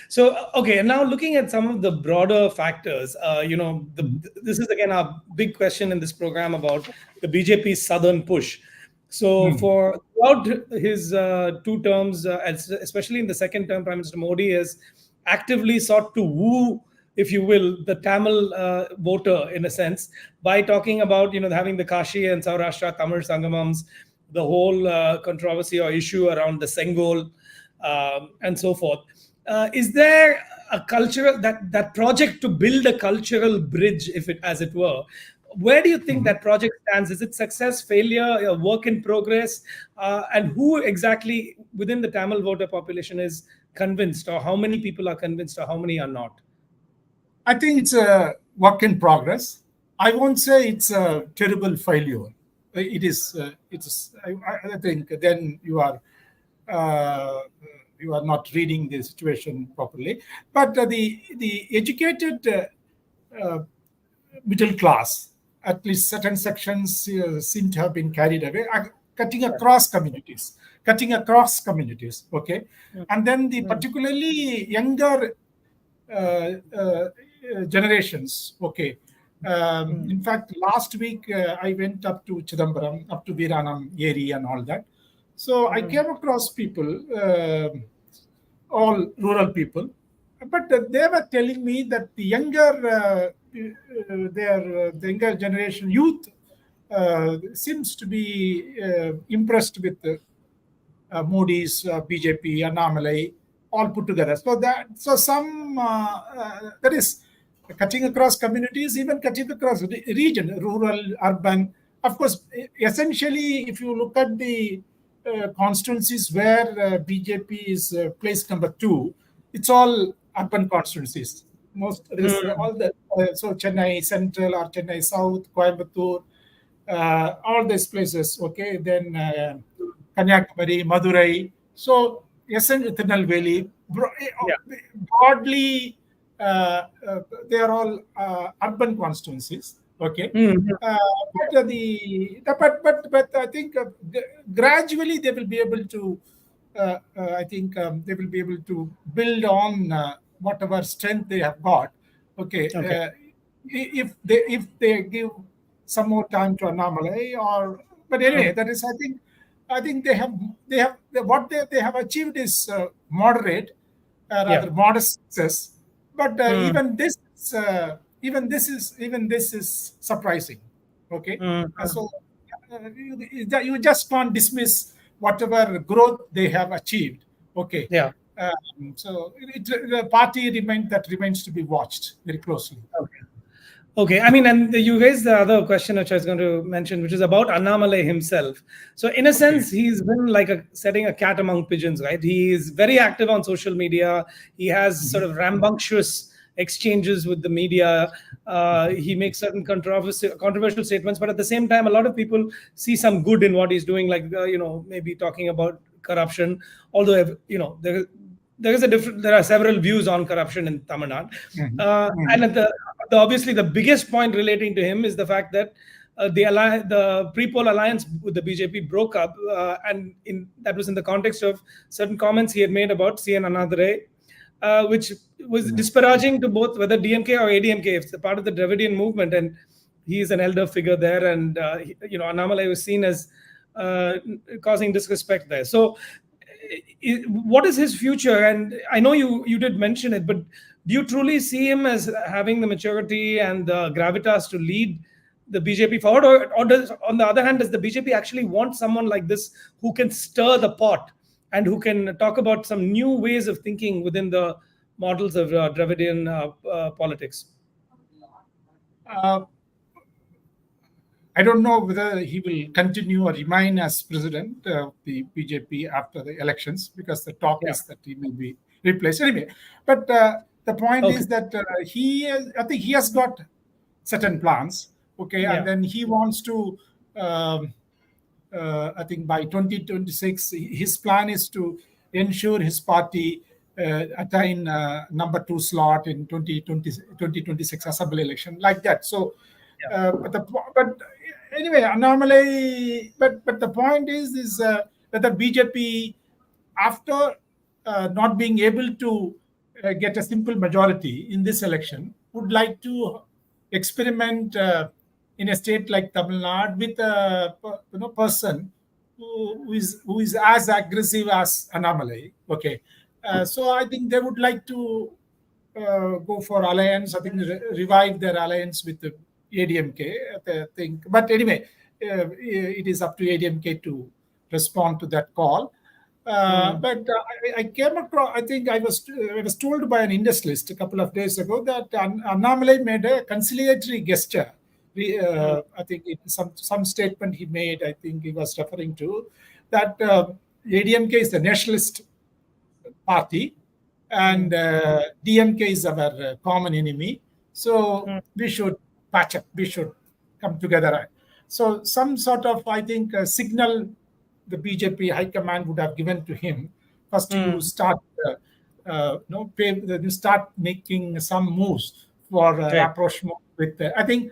Speaker 1: So, okay, and now looking at some of the broader factors, this is again a big question in this program about the BJP's southern push. So throughout his 2 terms, especially in the second term, Prime Minister Modi has actively sought to woo, if you will, the Tamil voter in a sense, by talking about, having the Kashi and Saurashtra Tamil Sangamams, the whole controversy or issue around the Sengol and so forth. Is there a cultural, that project to build a cultural bridge, as it were? Where do you think that project stands? Is it success, failure, a work in progress? And who exactly within the Tamil voter population is convinced, or how many people are convinced, or how many are not?
Speaker 4: I think it's a work in progress. I won't say it's a terrible failure. It is. I think then you are not reading the situation properly. But the educated middle class, at least certain sections, seem to have been carried away, cutting across communities. Okay, and then the particularly younger generations. Okay. In fact, last week I went up to Chidambaram, up to Viranam Eri and all that. So I came across people, all rural people, but they were telling me that the younger generation youth seems to be impressed with Modi's BJP, Annamalai, all put together. So some that is cutting across communities, even cutting across region, rural, urban. Of course, essentially, if you look at the constituencies where BJP is placed number 2, it's all urban constituencies. All the so Chennai Central or Chennai South, Coimbatore, all these places. Okay, then Kanyakumari, Madurai. So essentially, Tirunelveli, broadly, they are all urban constituencies. Okay, but I think gradually they will be able to. They will be able to build on whatever strength they have got. Okay. If they give some more time to Annamalai, but anyway, that is, I think they have what they have achieved is moderate, rather modest success. But even this is surprising. Okay, so you just can't dismiss whatever growth they have achieved. Okay.
Speaker 1: Yeah.
Speaker 4: So the party remains to be watched very closely.
Speaker 1: Okay. Okay, I mean, and you raised the other question which I was going to mention, which is about Annamalai himself. So, in a sense, he's been like setting a cat among pigeons, right? He is very active on social media. He has sort of rambunctious exchanges with the media. He makes certain controversial statements, but at the same time, a lot of people see some good in what he's doing, like maybe talking about corruption. Although there are several views on corruption in Tamil Nadu, and obviously the biggest point relating to him is the fact that the pre-poll alliance with the BJP broke up, and that was in the context of certain comments he had made about C.N. Annadurai, which was disparaging to both whether DMK or ADMK. It's a part of the Dravidian movement, and he is an elder figure there, and Annamalai was seen as causing disrespect there. So, what is his future? And I know you did mention it, but do you truly see him as having the maturity and the gravitas to lead the BJP forward, or does, on the other hand, does the BJP actually want someone like this who can stir the pot and who can talk about some new ways of thinking within the models of Dravidian politics?
Speaker 4: I don't know whether he will continue or remain as president of the BJP after the elections, because the talk is that he may be replaced anyway. But the point is that I think he has got certain plans, and then he wants to. I think by 2026, his plan is to ensure his party attain number 2 slot in 2026 assembly election, like that. So, but anyway, Annamalai. But the point is that the BJP, after not being able to get a simple majority in this election, would like to experiment in a state like Tamil Nadu with a person who is as aggressive as Annamalai. Okay, so I think they would like to go for alliance. I think revive their alliance with the ADMK. I think, but anyway, it is up to ADMK to respond to that call. But I came across. I think I was told by an industrialist a couple of days ago that Annamalai made a conciliatory gesture. I think some statement he made. I think he was referring to that ADMK is the nationalist party, and DMK is our common enemy. So we should patch up. We should come together. So some sort of, I think, signal the BJP high command would have given to him first to start, start making some moves for rapprochement with. I think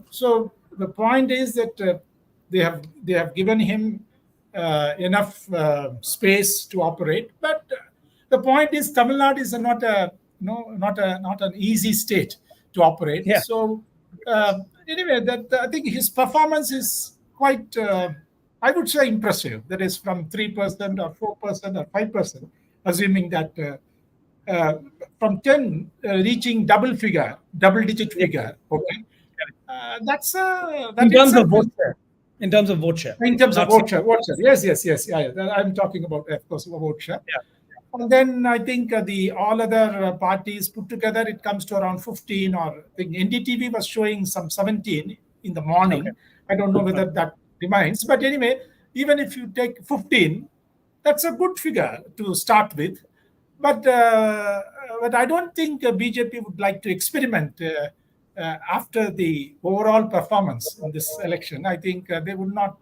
Speaker 4: so. The point is that they have given him enough space to operate, but the point is Tamil Nadu is not an easy state to operate.
Speaker 1: Yeah.
Speaker 4: So anyway, I think his performance is quite. I would say impressive. That is from 3% or 4% or 5%, assuming that from 10 reaching double-digit figure. Okay, that's
Speaker 1: in terms of vote share. In terms of vote share.
Speaker 4: In terms of vote share. Yes. Yeah. I'm talking about, of course, vote share.
Speaker 1: Yeah.
Speaker 4: And then I think all other parties put together, it comes to around 15, or I think NDTV was showing some 17 in the morning. Okay. I don't know whether that remains, but anyway, even if you take 15, that's a good figure to start with. But I don't think BJP would like to experiment after the overall performance in this election. I think they would not.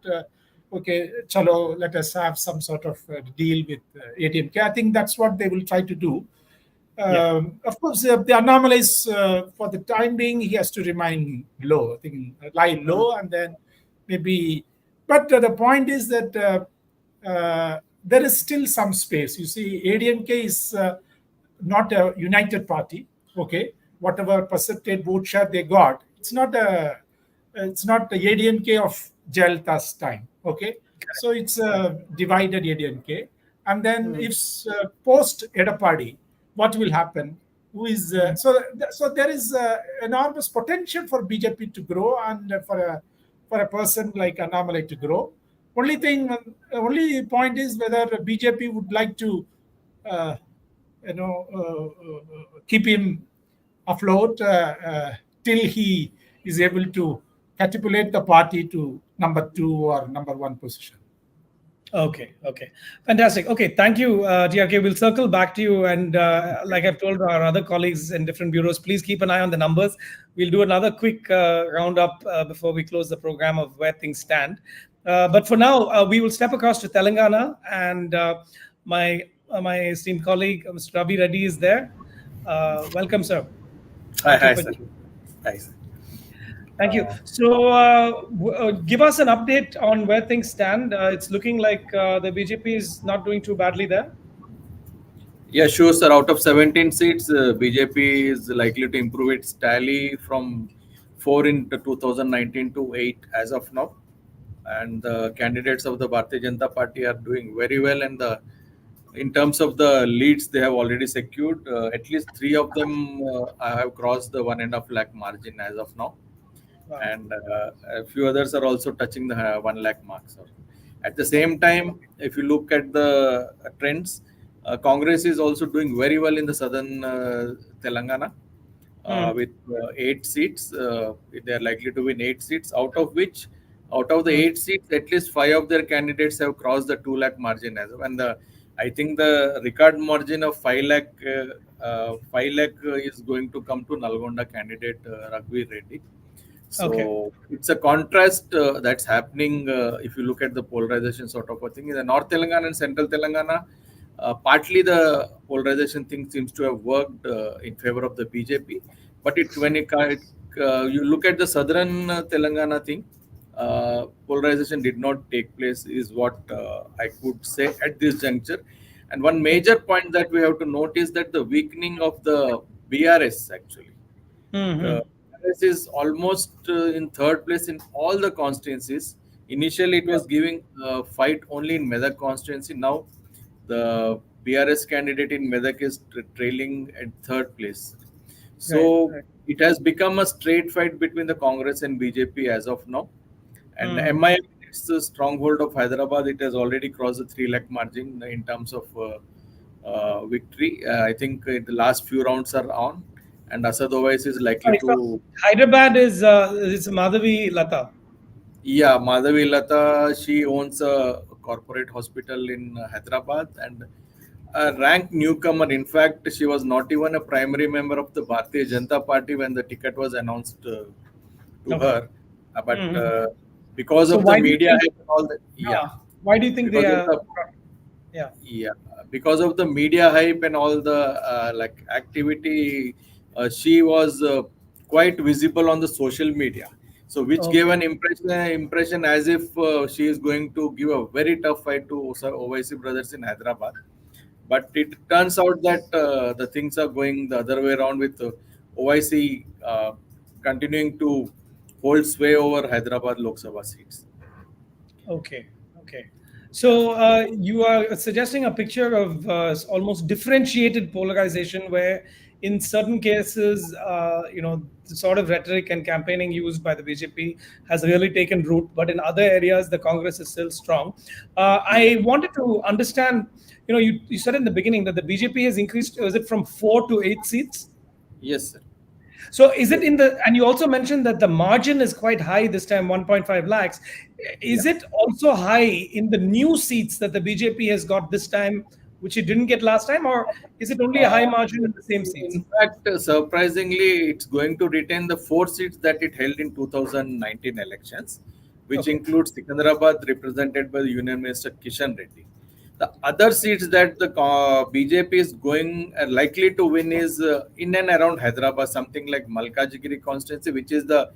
Speaker 4: Chalo, let us have some sort of deal with ADMK. I think that's what they will try to do. Of course, the anomalies for the time being, he has to remain low. I think lie low, and then maybe. But the point is that there is still some space. You see, ADMK is not a united party. Okay, whatever percentage vote share they got, it's not the ADMK of Jayalalitha's time. Okay, so it's a divided ADMK, and then if post Edapadi, what will happen? Who is so there is enormous potential for BJP to grow, and for a person like Annamalai to grow. Only point is whether BJP would like to, uh, keep him afloat till he is able to catapult the party to number 2 or number 1 position.
Speaker 1: Okay, okay. Fantastic. Okay, thank you, TRK. We'll circle back to you. And like I've told our other colleagues in different bureaus, please keep an eye on the numbers. We'll do another quick roundup before we close the program of where things stand. But for now, we will step across to Telangana. And my esteemed colleague, Mr. Ravi Reddy, is there. Welcome, sir.
Speaker 5: Hi, sir. Hi, sir.
Speaker 1: Thank you. So, give us an update on where things stand. It's looking like the BJP is not doing too badly there.
Speaker 5: Yeah, sure, sir. Out of 17 seats, BJP is likely to improve its tally from 4 in 2019 to 8 as of now. And the candidates of the Bharatiya Janata Party are doing very well. And in terms of the leads, they have already secured. At least 3 of them have crossed the 1.5 lakh margin as of now.
Speaker 1: Wow.
Speaker 5: And a few others are also touching the 1 lakh mark. So at the same time, if you look at the trends, Congress is also doing very well in the southern Telangana with 8 seats. They are likely to win 8 seats, out of the 8 seats, at least 5 of their candidates have crossed the 2 lakh margin as well. And I think the record margin of 5 lakh is going to come to Nalgonda candidate Raghvi Reddy. So
Speaker 1: Okay.
Speaker 5: it's a contrast that's happening if you look at the polarization sort of a thing. In the North Telangana and Central Telangana, partly the polarization thing seems to have worked in favor of the BJP. But when you look at the Southern Telangana thing, polarization did not take place, is what I could say at this juncture. And one major point that we have to note is that the weakening of the BRS actually. BRS is almost in third place in all the constituencies. Initially, it was giving a fight only in Medak constituency. Now, the BRS candidate in Medak is trailing at third place. So,
Speaker 1: Right.
Speaker 5: it has become a straight fight between the Congress and BJP as of now. And MIM, it's the stronghold of Hyderabad. It has already crossed the 3 lakh margin in terms of victory. I think the last few rounds are on. And Asad Owaisi is likely to...
Speaker 1: Hyderabad is Madhavi Lata.
Speaker 5: Yeah, Madhavi Lata, she owns a corporate hospital in Hyderabad and a ranked newcomer. In fact, she was not even a primary member of the Bharatiya Janata Party when the ticket was announced to her. But because
Speaker 1: So
Speaker 5: of
Speaker 1: why
Speaker 5: the
Speaker 1: do you
Speaker 5: media
Speaker 1: think-
Speaker 5: hype and all that,
Speaker 1: Why do you think they
Speaker 5: because
Speaker 1: are?
Speaker 5: of
Speaker 1: Yeah.
Speaker 5: Yeah, because of the media hype and all the activity, she was quite visible on the social media. So, which gave an impression as if she is going to give a very tough fight to Owaisi brothers in Hyderabad. But it turns out that the things are going the other way around with OIC continuing to hold sway over Hyderabad Lok Sabha seats.
Speaker 1: Okay. Okay. So you are suggesting a picture of almost differentiated polarization, where in certain cases, the sort of rhetoric and campaigning used by the BJP has really taken root, but in other areas, the Congress is still strong. I wanted to understand. You said in the beginning that the BJP has increased. Is it from 4 to 8 seats?
Speaker 5: Yes, sir.
Speaker 1: So is it and you also mentioned that the margin is quite high this time, 1.5 lakhs. Is it also high in the new seats that the BJP has got this time, which it didn't get last time, or is it only a high margin in the same seats?
Speaker 5: In fact, surprisingly, it's going to retain the 4 seats that it held in 2019 elections, which includes Secunderabad, represented by the Union Minister Kishan Reddy. The other seats that the BJP is going likely to win is in and around Hyderabad, something like Malkajgiri constituency, which is the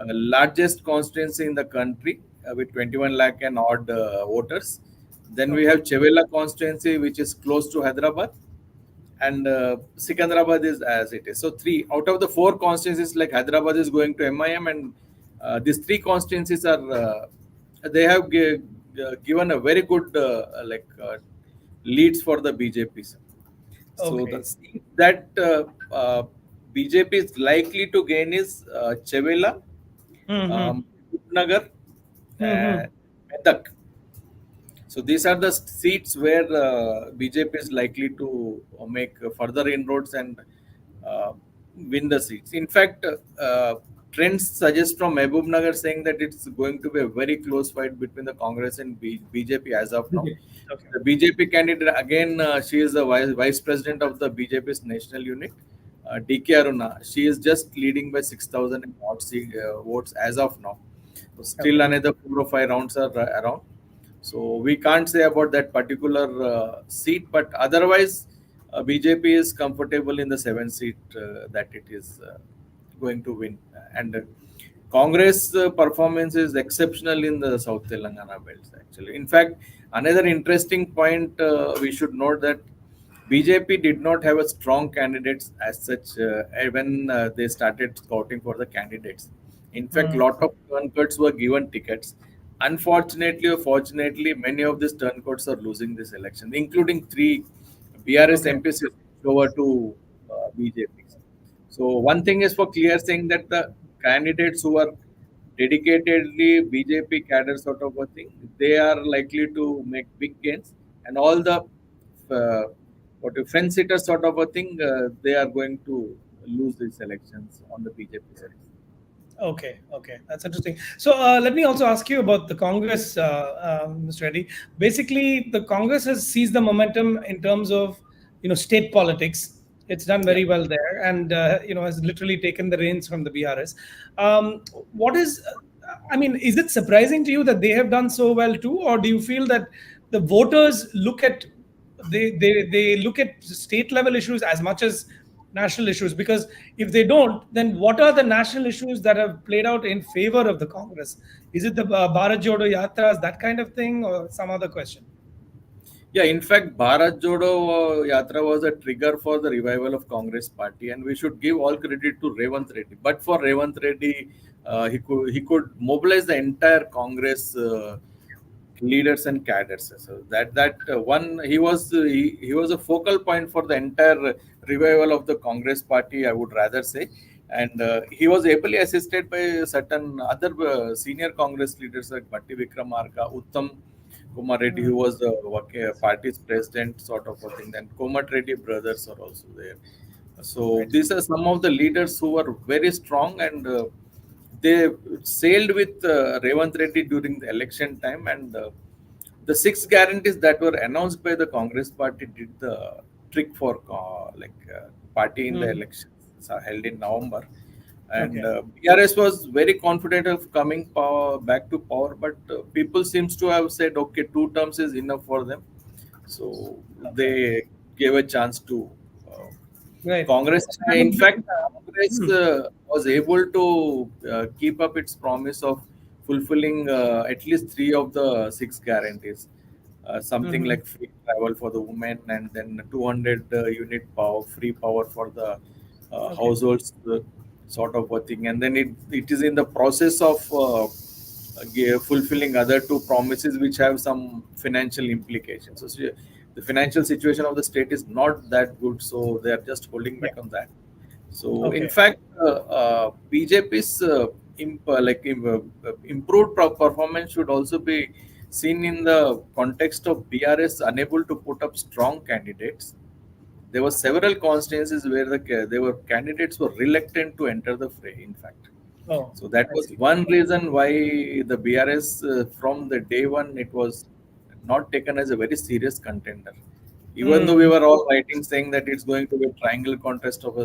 Speaker 5: largest constituency in the country with 21 lakh and odd voters. Then we have Chevela constituency, which is close to Hyderabad, and Secunderabad is as it is. So 3 out of the 4 constituencies, like Hyderabad is going to MIM, and these 3 constituencies are they have given a very good leads for the BJP. So the seat that BJP is likely to gain is Chevela, Nagar, Medak. So these are the seats where BJP is likely to make further inroads and uh, win the seats. In fact, trends suggest from Mehboob Nagar saying that it's going to be a very close fight between the Congress and BJP as of now.
Speaker 1: Okay.
Speaker 5: The BJP candidate, again, she is the vice president of the BJP's national unit, DK Aruna. She is just leading by 6,000 votes as of now. So still another 4 or 5 rounds are around. So we can't say about that particular seat, but otherwise, BJP is comfortable in the 7th seat that it is going to win. And Congress performance is exceptional in the South Telangana belts, actually. In fact, another interesting point we should note that BJP did not have a strong candidates as such when they started scouting for the candidates. In fact, lot of turncoats were given tickets. Unfortunately or fortunately, many of these turncoats are losing this election, including 3 BRS MPs over to BJP. So one thing is for clear saying that the candidates who are dedicatedly BJP cadre sort of a thing, they are likely to make big gains, and all the uh, fence sitters sort of a thing, they are going to lose these elections on the BJP side.
Speaker 1: Okay, that's interesting. So let me also ask you about the Congress, Mr. Reddy. Basically, the Congress has seized the momentum in terms of state politics. It's done very well there, and has literally taken the reins from the BRS. What is, I mean, is it surprising to you that they have done so well too, or do you feel that the voters look at they look at state level issues as much as national issues? Because if they don't, then what are the national issues that have played out in favor of the Congress? Is it the Bharat Jodo Yatras, that kind of thing, or some other question?
Speaker 5: Yeah, in fact, Bharat Jodo Yatra was a trigger for the revival of Congress party, and we should give all credit to Revanth Reddy. But for Revanth Reddy, he could mobilize the entire Congress leaders and cadres. So one he was a focal point for the entire revival of the Congress party, I would rather say, and he was ably assisted by certain other senior Congress leaders like Bhatti Vikramarka, Uttam Kumar Reddy, who was the party's president, sort of a thing. Then Komat Reddy brothers are also there. So these are some of the leaders who were very strong, and they sailed with Revanth Reddy during the election time, and the 6 guarantees that were announced by the Congress party did the trick for party in the elections held in November. And BRS was very confident of coming back to power, but people seems to have said, okay, 2 terms is enough for them. So they gave a chance to Congress. In fact, Congress was able to keep up its promise of fulfilling at least 3 of the 6 guarantees. Something like free travel for the women, and then 200 unit power, free power for the households, sort of a thing. And then it is in the process of fulfilling other 2 promises which have some financial implications. So the financial situation of the state is not that good, so they are just holding back on that. So in fact, BJP's improved performance should also be seen in the context of BRS unable to put up strong candidates. There were several constituencies where the candidates were reluctant to enter the fray, in fact. So that was one reason why the BRS from the day one, it was not taken as a very serious contender. Even though we were all writing saying that it's going to be a triangular contest sort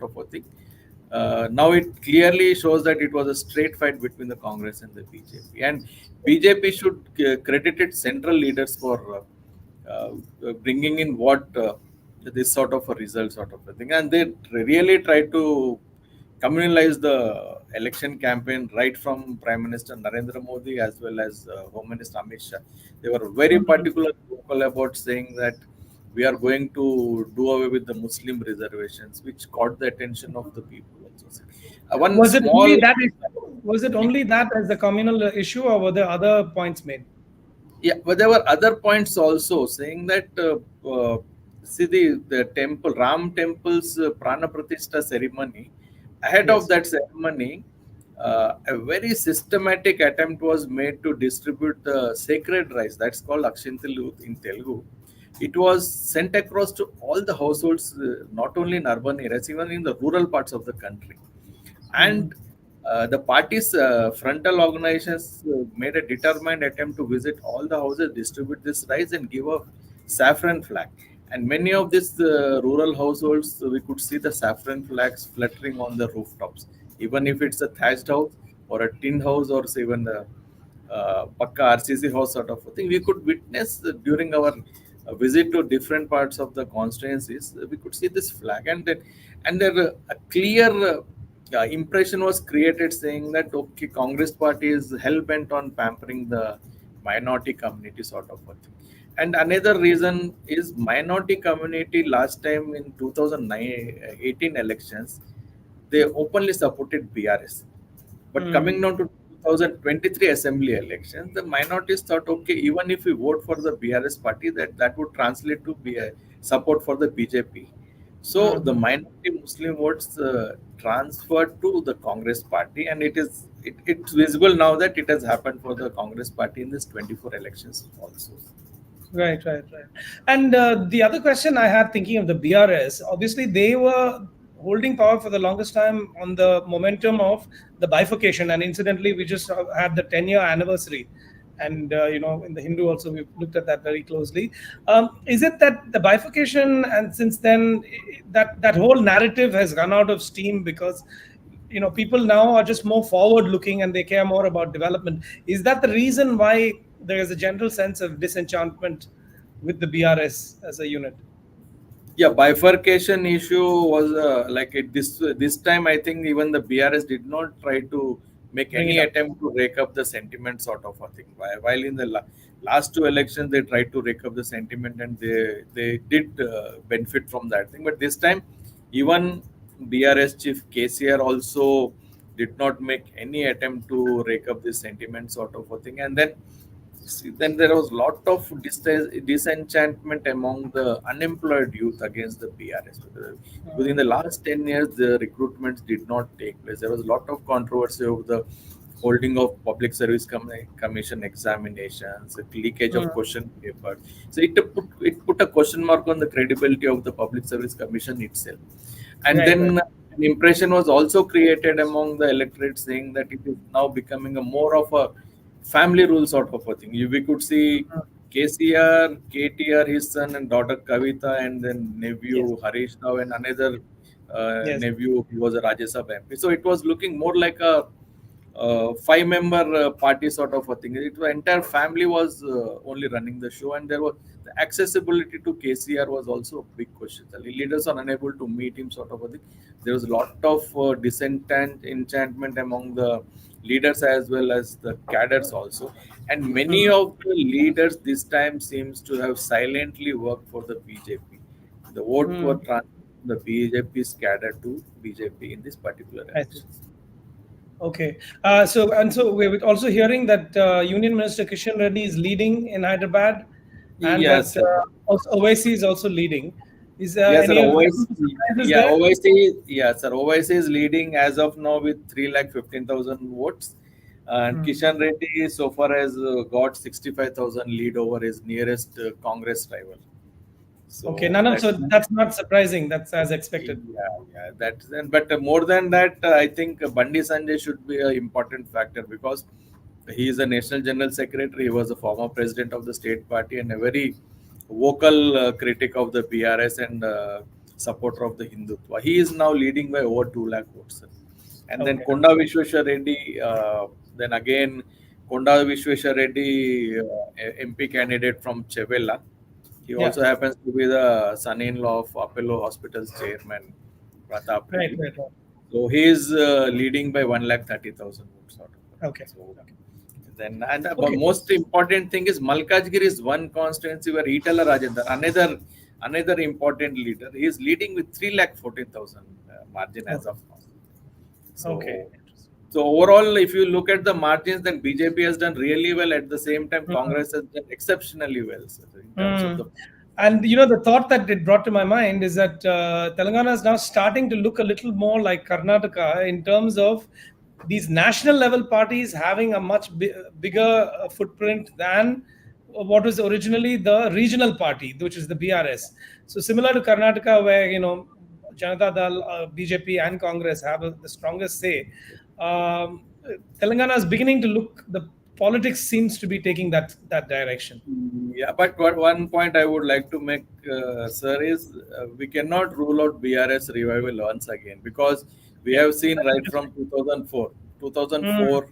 Speaker 5: of a thing. Now it clearly shows that it was a straight fight between the Congress and the BJP. And BJP should credit its central leaders for bringing in this sort of a result, sort of a thing. And they really tried to communalize the election campaign right from Prime Minister Narendra Modi as well as Home Minister Amit Shah. They were very particular vocal about saying that we are going to do away with the Muslim reservations, which caught the attention of the people also.
Speaker 1: Was it only that as the communal issue, or were there other points made?
Speaker 5: Yeah, but there were other points also saying that see the temple, Ram temple's Prana Pratishtha ceremony. Ahead of that ceremony, a very systematic attempt was made to distribute the sacred rice. That's called Akshintalu in Telugu. It was sent across to all the households, not only in urban areas, even in the rural parts of the country. And the party's frontal organizations made a determined attempt to visit all the houses, distribute this rice, and give a saffron flag. And many of these rural households, we could see the saffron flags fluttering on the rooftops, even if it's a thatched house or a tin house or say even a Pakka RCC house sort of a thing. We could witness during our visit to different parts of the constituencies, we could see this flag, and there a clear impression was created saying that okay, Congress party is hell bent on pampering the minority community sort of a thing. And another reason is minority community last time in 2018 elections, they openly supported BRS. But coming down to 2023 assembly elections, the minorities thought, okay, even if we vote for the BRS party, that would translate to be a support for the BJP. So the minority Muslim votes transferred to the Congress party, and it's visible now that it has happened for the Congress party in this 24 elections also.
Speaker 1: Right. And the other question I had thinking of the BRS, obviously they were holding power for the longest time on the momentum of the bifurcation. And incidentally, we just had the 10-year anniversary. And, in the Hindu also, we've looked at that very closely. Is it that the bifurcation and since then that whole narrative has run out of steam because people now are just more forward looking and they care more about development? Is that the reason why there is a general sense of disenchantment with the BRS as a unit?
Speaker 5: Yeah, bifurcation issue was this time. I think even the BRS did not try to make any attempt to rake up the sentiment sort of a thing. While in the last two elections they tried to rake up the sentiment and they did benefit from that thing. But this time, even BRS chief KCR also did not make any attempt to rake up this sentiment sort of a thing. And then there was a lot of disenchantment among the unemployed youth against the BRS. Within the last 10 years, the recruitments did not take place. There was a lot of controversy over the holding of Public Service Commission examinations, leakage of question papers. So it put a question mark on the credibility of the Public Service Commission itself. And then an impression was also created among the electorate saying that it is now becoming a more of a family rule sort of a thing. We could see KCR, KTR, his son and daughter Kavita, and then nephew Harish Rao and another nephew who was a Rajya Sabha MP. So it was looking more like a 5-member party sort of a thing. The entire family was only running the show, and there was the accessibility to KCR was also a big question. The leaders are unable to meet him sort of a thing. There was a lot of disenchantment among the leaders as well as the cadres also, and many of the leaders this time seems to have silently worked for the BJP. The vote were transferred from the BJP's cadre to BJP in this particular election.
Speaker 1: Okay. So we're also hearing that Union Minister Kishan Reddy is leading in Hyderabad, and
Speaker 5: Yes,
Speaker 1: that Owaisi is also leading. Is there
Speaker 5: yes, sir.
Speaker 1: any
Speaker 5: Owaisi is leading as of now with 315,000 votes. And Kishan Reddy so far has got 65,000 lead over his nearest Congress rival. So
Speaker 1: okay, so that's not surprising. That's as expected.
Speaker 5: Yeah, but more than that, I think Bandi Sanjay should be an important factor because he is a National General Secretary. He was a former president of the state party and a very vocal critic of the BRS and supporter of the Hindutva. He is now leading by over 2 lakh votes. And then Konda Vishweshwar Reddy, then again Konda Vishweshwar Reddy, MP candidate from Chevella. He also happens to be the son-in-law of Apollo Hospital's chairman, Pratap.
Speaker 1: Right.
Speaker 5: So he is leading by 130,000 votes.
Speaker 1: Okay.
Speaker 5: So, then, most important thing is Malkajgiri is one constituency where Itala Rajendra, another important leader, he is leading with 314,000 margin as of now. So, so overall, if you look at the margins, then BJP has done really well. At the same time, Congress has done exceptionally well. So in terms of the
Speaker 1: and the thought that it brought to my mind is that Telangana is now starting to look a little more like Karnataka in terms of these national level parties having a much bigger footprint than what was originally the regional party, which is the BRS. So similar to Karnataka, where Janata Dal, BJP, and Congress have the strongest say. Telangana is beginning to look. The politics seems to be taking that direction.
Speaker 5: Yeah, but one point I would like to make, sir, is we cannot rule out BRS revival once again, because we have seen right from 2004. 2004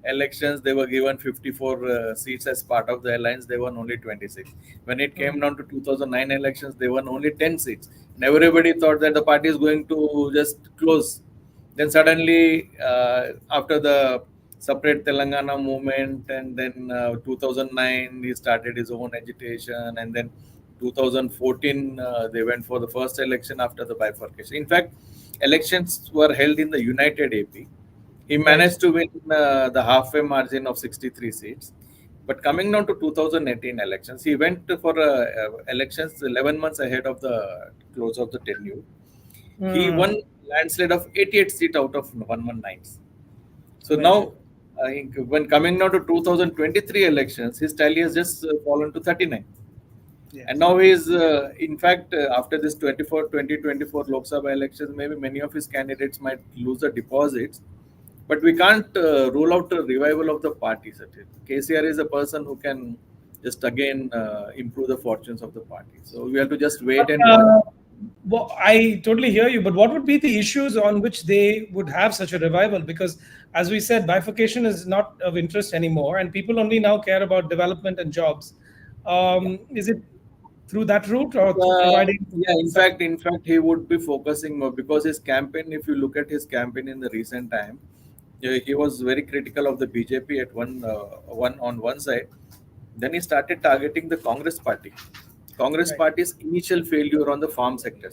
Speaker 5: elections, they were given 54 seats as part of the alliance. They won only 26. When it came down to 2009 elections, they won only 10 seats. And everybody thought that the party is going to just close. Then suddenly, after the separate Telangana movement, and then 2009 he started his own agitation, and then 2014 they went for the first election after the bifurcation. In fact, elections were held in the United AP. He managed to win the halfway margin of 63 seats. But coming down to 2018 elections, he went for elections 11 months ahead of the close of the tenure. He won landslide of 88 seats out of 119. So now, when coming now to 2023 elections, his tally has just fallen to 39. Yes. And now he is, in fact, after this 2024 Lok Sabha elections, maybe many of his candidates might lose the deposits. But we can't rule out a revival of the party. KCR is a person who can just again improve the fortunes of the party. So we have to just wait and watch.
Speaker 1: Well, I totally hear you, but what would be the issues on which they would have such a revival? Because, as we said, bifurcation is not of interest anymore, and people only now care about development and jobs. Is it through that route, or through providing?
Speaker 5: Yeah, in fact, he would be focusing more, because his campaign, if you look at his campaign in the recent time, he was very critical of the BJP at one side. Then he started targeting the Congress party. Congress party's initial failure on the farm sector.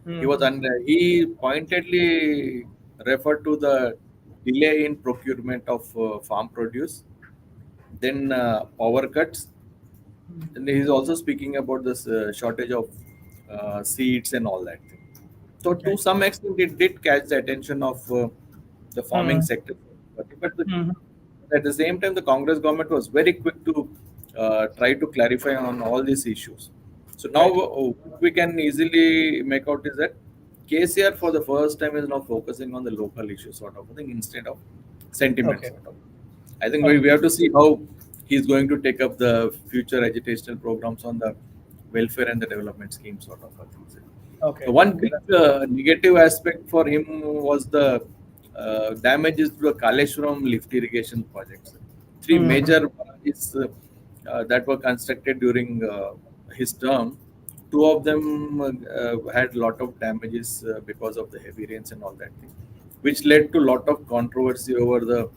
Speaker 5: He pointedly referred to the delay in procurement of farm produce, then power cuts, and he's also speaking about this shortage of seeds and all that thing. So to some extent, it did catch the attention of the farming sector. But at the same time, the Congress government was very quick to try to clarify on all these issues. So now what we can easily make out is that KCR for the first time is now focusing on the local issues sort of thing instead of sentiment sort of. I think we have to see how he's going to take up the future agitational programs on the welfare and the development scheme sort of things. So one big negative aspect for him was the damages to the Kaleshwaram lift irrigation projects. 3 major projects that were constructed during his term. 2 of them had a lot of damages because of the heavy rains and all that thing, which led to a lot of controversy over the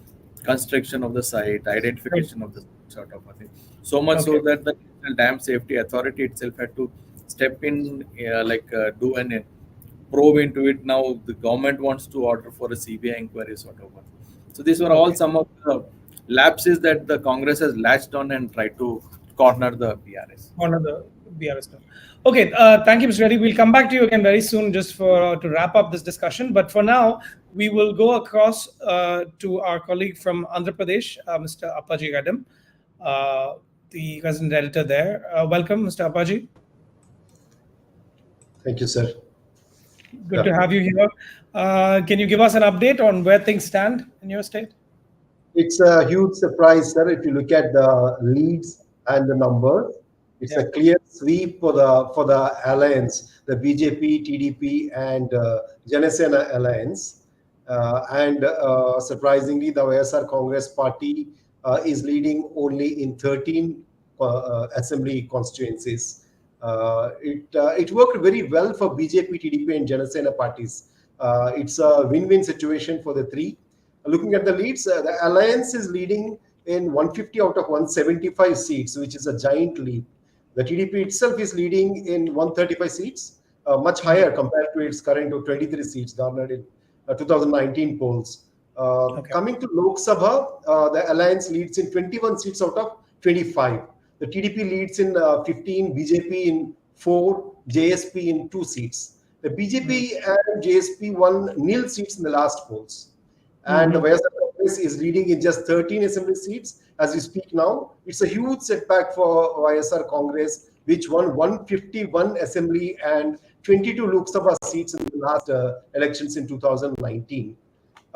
Speaker 5: construction of the site, identification of the sort of thing. So much so that the National Dam Safety Authority itself had to step in, do an probe into it. Now the government wants to order for a CBI inquiry sort of. So these were all some of the lapses that the Congress has latched on and tried to corner the BRS.
Speaker 1: Okay, thank you, Mr. Reddy. We'll come back to you again very soon just to wrap up this discussion. But for now, we will go across to our colleague from Andhra Pradesh, Mr. Appaji Gadam, the resident editor there. Welcome, Mr. Appaji.
Speaker 6: Thank you, sir.
Speaker 1: Good to have you here. Can you give us an update on where things stand in your state?
Speaker 6: It's a huge surprise, sir. If you look at the leads and the numbers, it's a clear sweep for the alliance, the BJP, TDP, and Janasena alliance. And surprisingly, the YSR Congress party is leading only in 13 assembly constituencies. It worked very well for BJP, TDP, and Janasena parties. It's a win-win situation for the 3. Looking at the leads, the alliance is leading in 150 out of 175 seats, which is a giant lead. The TDP itself is leading in 135 seats, much higher compared to its current 23 seats garnered in 2019 polls. Coming to Lok Sabha, the alliance leads in 21 seats out of 25. The TDP leads in 15, BJP in 4, JSP in 2 seats. The BJP and JSP won nil seats in the last polls. And the YSR Congress is leading in just 13 assembly seats as we speak now. It's a huge setback for YSR Congress, which won 151 assembly and 22 Lok Sabha seats in the last elections in 2019.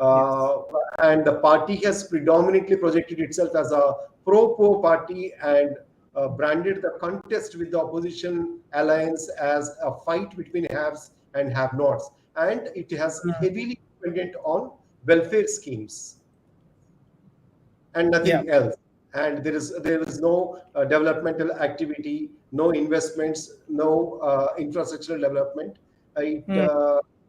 Speaker 6: And the party has predominantly projected itself as a pro-poor party and branded the contest with the opposition alliance as a fight between haves and have-nots. And it has heavily dependent on welfare schemes and nothing else. And there is no developmental activity, no investments, no infrastructural development.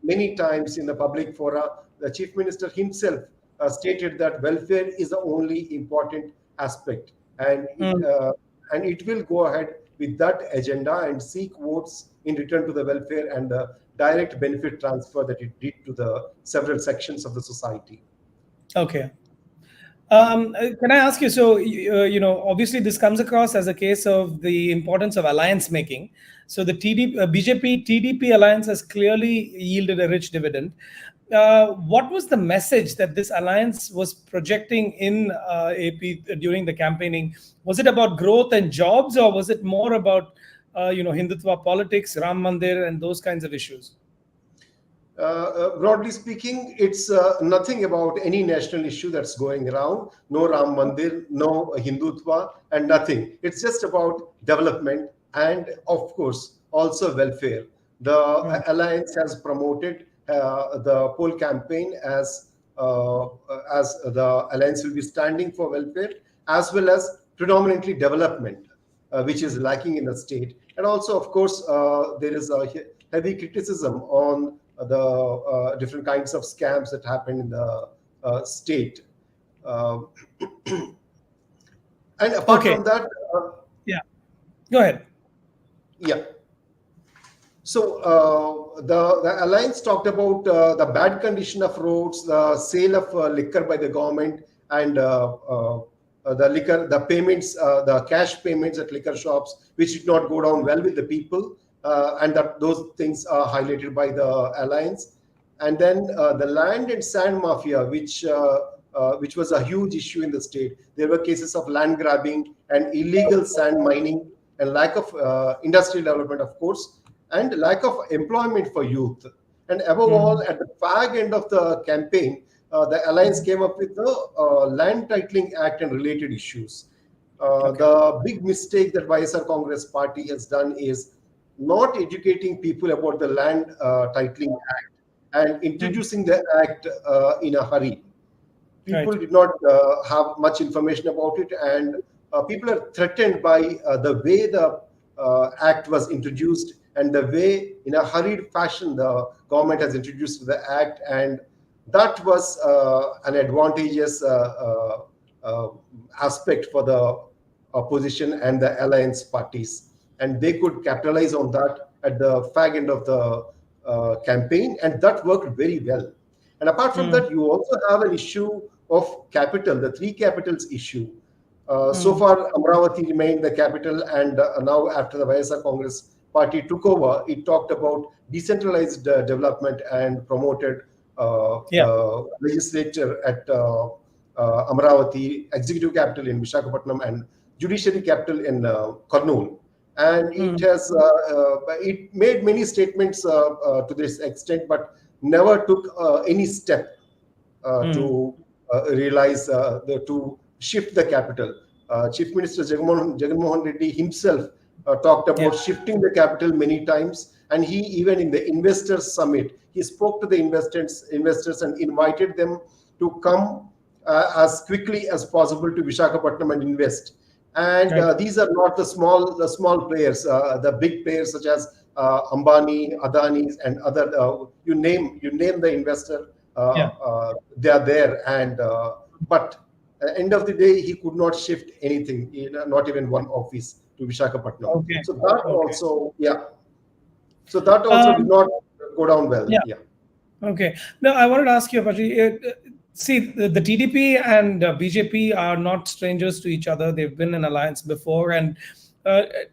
Speaker 6: Many times in the public fora, the chief minister himself stated that welfare is the only important aspect, and it will go ahead with that agenda and seek votes in return to the welfare and the direct benefit transfer that it did to the several sections of the society.
Speaker 1: Okay. Can I ask you, so, obviously this comes across as a case of the importance of alliance making. So the BJP-TDP alliance has clearly yielded a rich dividend. What was the message that this alliance was projecting in AP during the campaigning? Was it about growth and jobs, or was it more about, Hindutva politics, Ram Mandir, and those kinds of issues?
Speaker 6: Broadly speaking, it's nothing about any national issue that's going around. No Ram Mandir, no Hindutva, and nothing. It's just about development and, of course, also welfare. The alliance has promoted the poll campaign as the alliance will be standing for welfare as well as predominantly development, which is lacking in the state. And also, of course, there is a heavy criticism on the different kinds of scams that happen in the state. And apart from that...
Speaker 1: Go ahead.
Speaker 6: Yeah. So the alliance talked about the bad condition of roads, the sale of liquor by the government, and the payments, the cash payments at liquor shops, which did not go down well with the people. And that those things are highlighted by the alliance. And then the land and sand mafia, which was a huge issue in the state. There were cases of land grabbing and illegal sand mining and lack of industrial development, of course, and lack of employment for youth. And above all, at the fag end of the campaign, the alliance came up with the Land Titling Act and related issues. The big mistake that YSR Congress party has done is not educating people about the Land Titling Act and introducing the act in a hurry. People did not have much information about it, and people are threatened by the way the act was introduced and the way, in a hurried fashion, the government has introduced the act, and that was an advantageous aspect for the opposition and the alliance parties. And they could capitalize on that at the fag end of the campaign, and that worked very well. And apart from that, you also have an issue of capital, the three capitals issue. So far, Amravati remained the capital, and now after the YSR Congress party took over, it talked about decentralized development and promoted legislature at Amravati, executive capital in Visakhapatnam, and judiciary capital in Kurnool. And it has it made many statements to this extent, but never took any step to realize to shift the capital. Chief Minister Jagannath Reddy himself talked about shifting the capital many times, and he even in the investors summit, he spoke to the investors and invited them to come as quickly as possible to Visakhapatnam and invest. And these are not the small players, the big players such as Ambani, Adani, and other. You name the investor, they are there. And but at the end of the day, he could not shift anything, not even one office to Visakhapatnam. So that also, so that also did not go down well.
Speaker 1: Okay. Now I wanted to ask you, Apaji. See, the TDP and BJP are not strangers to each other. They've been in alliance before. And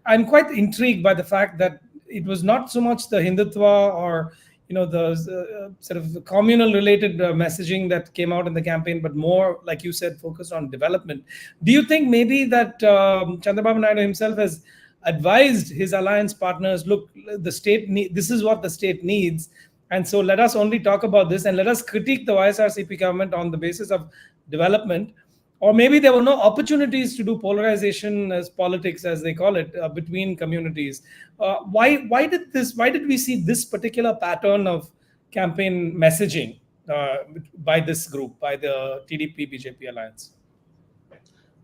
Speaker 1: I'm quite intrigued by the fact that it was not so much the Hindutva or, the sort of communal related messaging that came out in the campaign, but more, like you said, focused on development. Do you think maybe that Chandrababu Naidu himself has advised his alliance partners, look, this is what the state needs, and so let us only talk about this and let us critique the YSRCP government on the basis of development? Or maybe there were no opportunities to do polarization as politics, as they call it, between communities. Why did we see this particular pattern of campaign messaging by this group, by the TDP BJP alliance?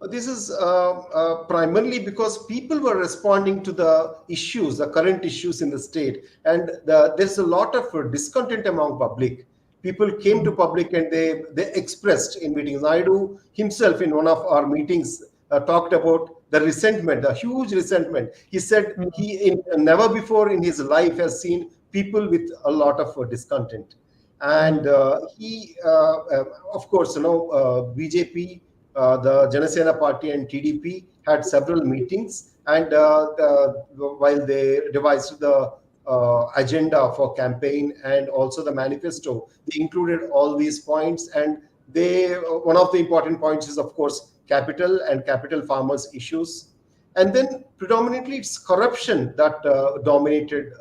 Speaker 6: This is primarily because people were responding to the issues, the current issues in the state, and there's a lot of discontent among public. People came to public and they expressed in meetings. Naidu himself, in one of our meetings, talked about the resentment, the huge resentment. He said he never before in his life has seen people with a lot of discontent. And of course, BJP, the Janasena Party and TDP had several meetings, and while they devised the agenda for campaign and also the manifesto, they included all these points. And one of the important points is, of course, capital and capital farmers issues. And then predominantly it's corruption that dominated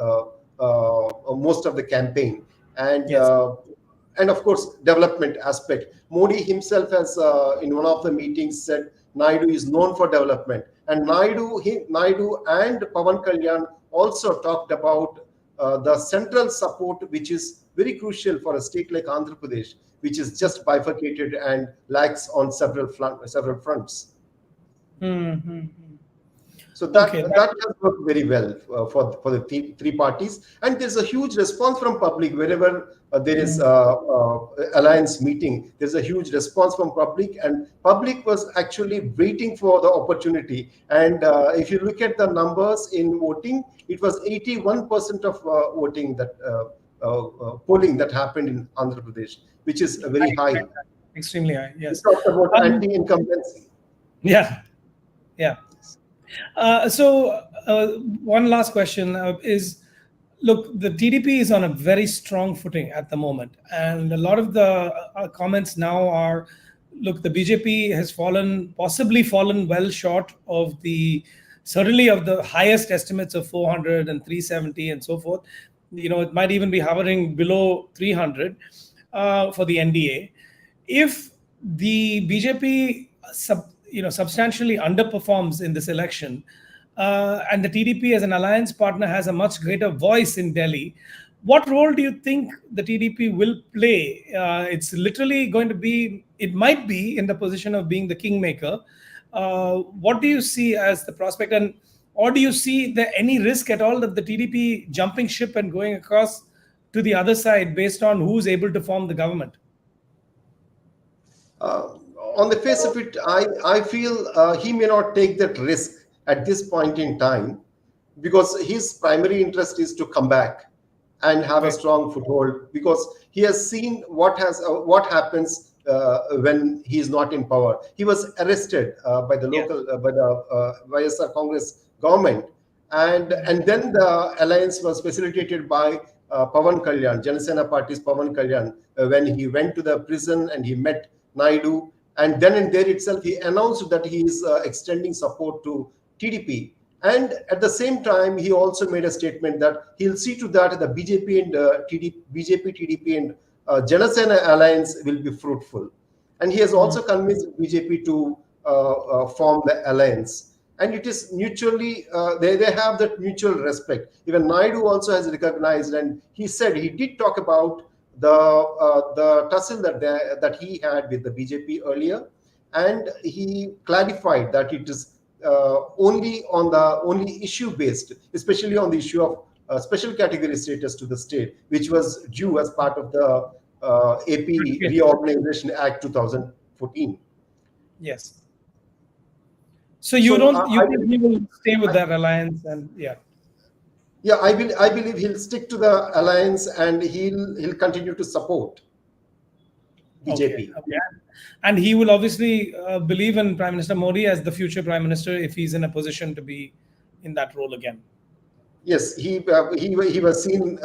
Speaker 6: most of the campaign. And
Speaker 1: Yes.
Speaker 6: And of course, development aspect. Modi himself has, in one of the meetings, said Naidu is known for development. And Naidu and Pawan Kalyan also talked about the central support, which is very crucial for a state like Andhra Pradesh, which is just bifurcated and lacks on several fronts.
Speaker 1: Mm-hmm.
Speaker 6: So that
Speaker 1: Okay,
Speaker 6: has worked very well for the three parties, and there's a huge response from public wherever there is alliance meeting. There's a huge response from public, and public was actually waiting for the opportunity. And if you look at the numbers in voting, it was 81% of voting that polling that happened in Andhra Pradesh, which is very high.
Speaker 1: Extremely high. Yes.
Speaker 6: We talked about anti-incumbency.
Speaker 1: Yeah. So one last question is, look, the TDP is on a very strong footing at the moment. And a lot of the comments now are, look, the BJP has possibly fallen well short of certainly of the highest estimates of 400 and 370 and so forth. It might even be hovering below 300 for the NDA. If the BJP substantially underperforms in this election, and the TDP as an alliance partner has a much greater voice in Delhi, what role do you think the TDP will play? It's literally going to be, it might be in the position of being the kingmaker. What do you see as the prospect, or do you see there any risk at all of the TDP jumping ship and going across to the other side based on who's able to form the government?
Speaker 6: On the face of it, I feel he may not take that risk at this point in time, because his primary interest is to come back and have a strong foothold, because he has seen what happens when he is not in power. He was arrested by the local by the YSR Congress government, and then the alliance was facilitated by Pawan Kalyan, Janasena Party's Pawan Kalyan, when he went to the prison and he met Naidu. And then and there itself, he announced that he is extending support to TDP. And at the same time, he also made a statement that he'll see to that the BJP and TDP and Janasena alliance will be fruitful. And he has also convinced BJP to form the alliance. And it is mutually, they have that mutual respect. Even Naidu also has recognized, and he said, he did talk about the tussle that he had with the BJP earlier, and he clarified that it is only issue based, especially on the issue of special category status to the state, which was due as part of the AP Reorganization Act 2014.
Speaker 1: Yes. So you think he will stay with that alliance, and
Speaker 6: Yeah, I believe he'll stick to the alliance, and he'll continue to support BJP.
Speaker 1: Okay. And he will obviously believe in Prime Minister Modi as the future Prime Minister if he's in a position to be in that role again.
Speaker 6: Yes, he was seen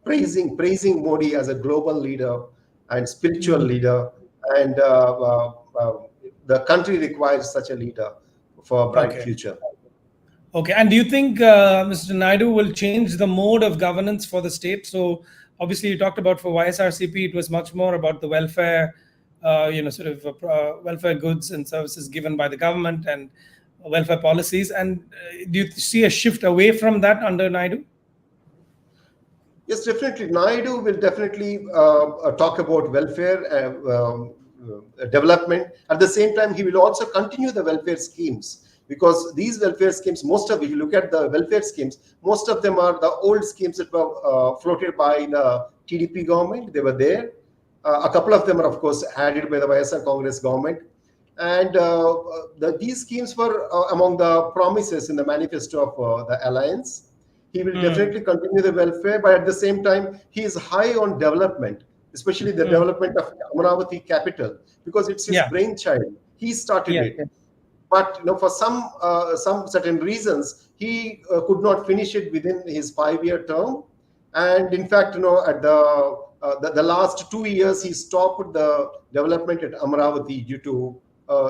Speaker 6: praising Modi as a global leader and spiritual leader, and the country requires such a leader for a bright
Speaker 1: Okay.
Speaker 6: future.
Speaker 1: Okay. And do you think Mr. Naidu will change the mode of governance for the state? So obviously, you talked about for YSRCP, it was much more about the welfare, sort of welfare goods and services given by the government and welfare policies. And do you see a shift away from that under Naidu?
Speaker 6: Yes, definitely. Naidu will definitely talk about welfare development. At the same time, he will also continue the welfare schemes, because these welfare schemes, if you look at the welfare schemes, most of them are the old schemes that were floated by the TDP government. They were there. A couple of them are, of course, added by the YSR Congress government. And these schemes were among the promises in the manifesto of the alliance. He will definitely continue the welfare, but at the same time, he is high on development, especially the development of Amaravati capital, because it's his brainchild. He started it. But for some certain reasons, he could not finish it within his 5-year term. And in fact, at the last 2 years, he stopped the development at Amaravati due to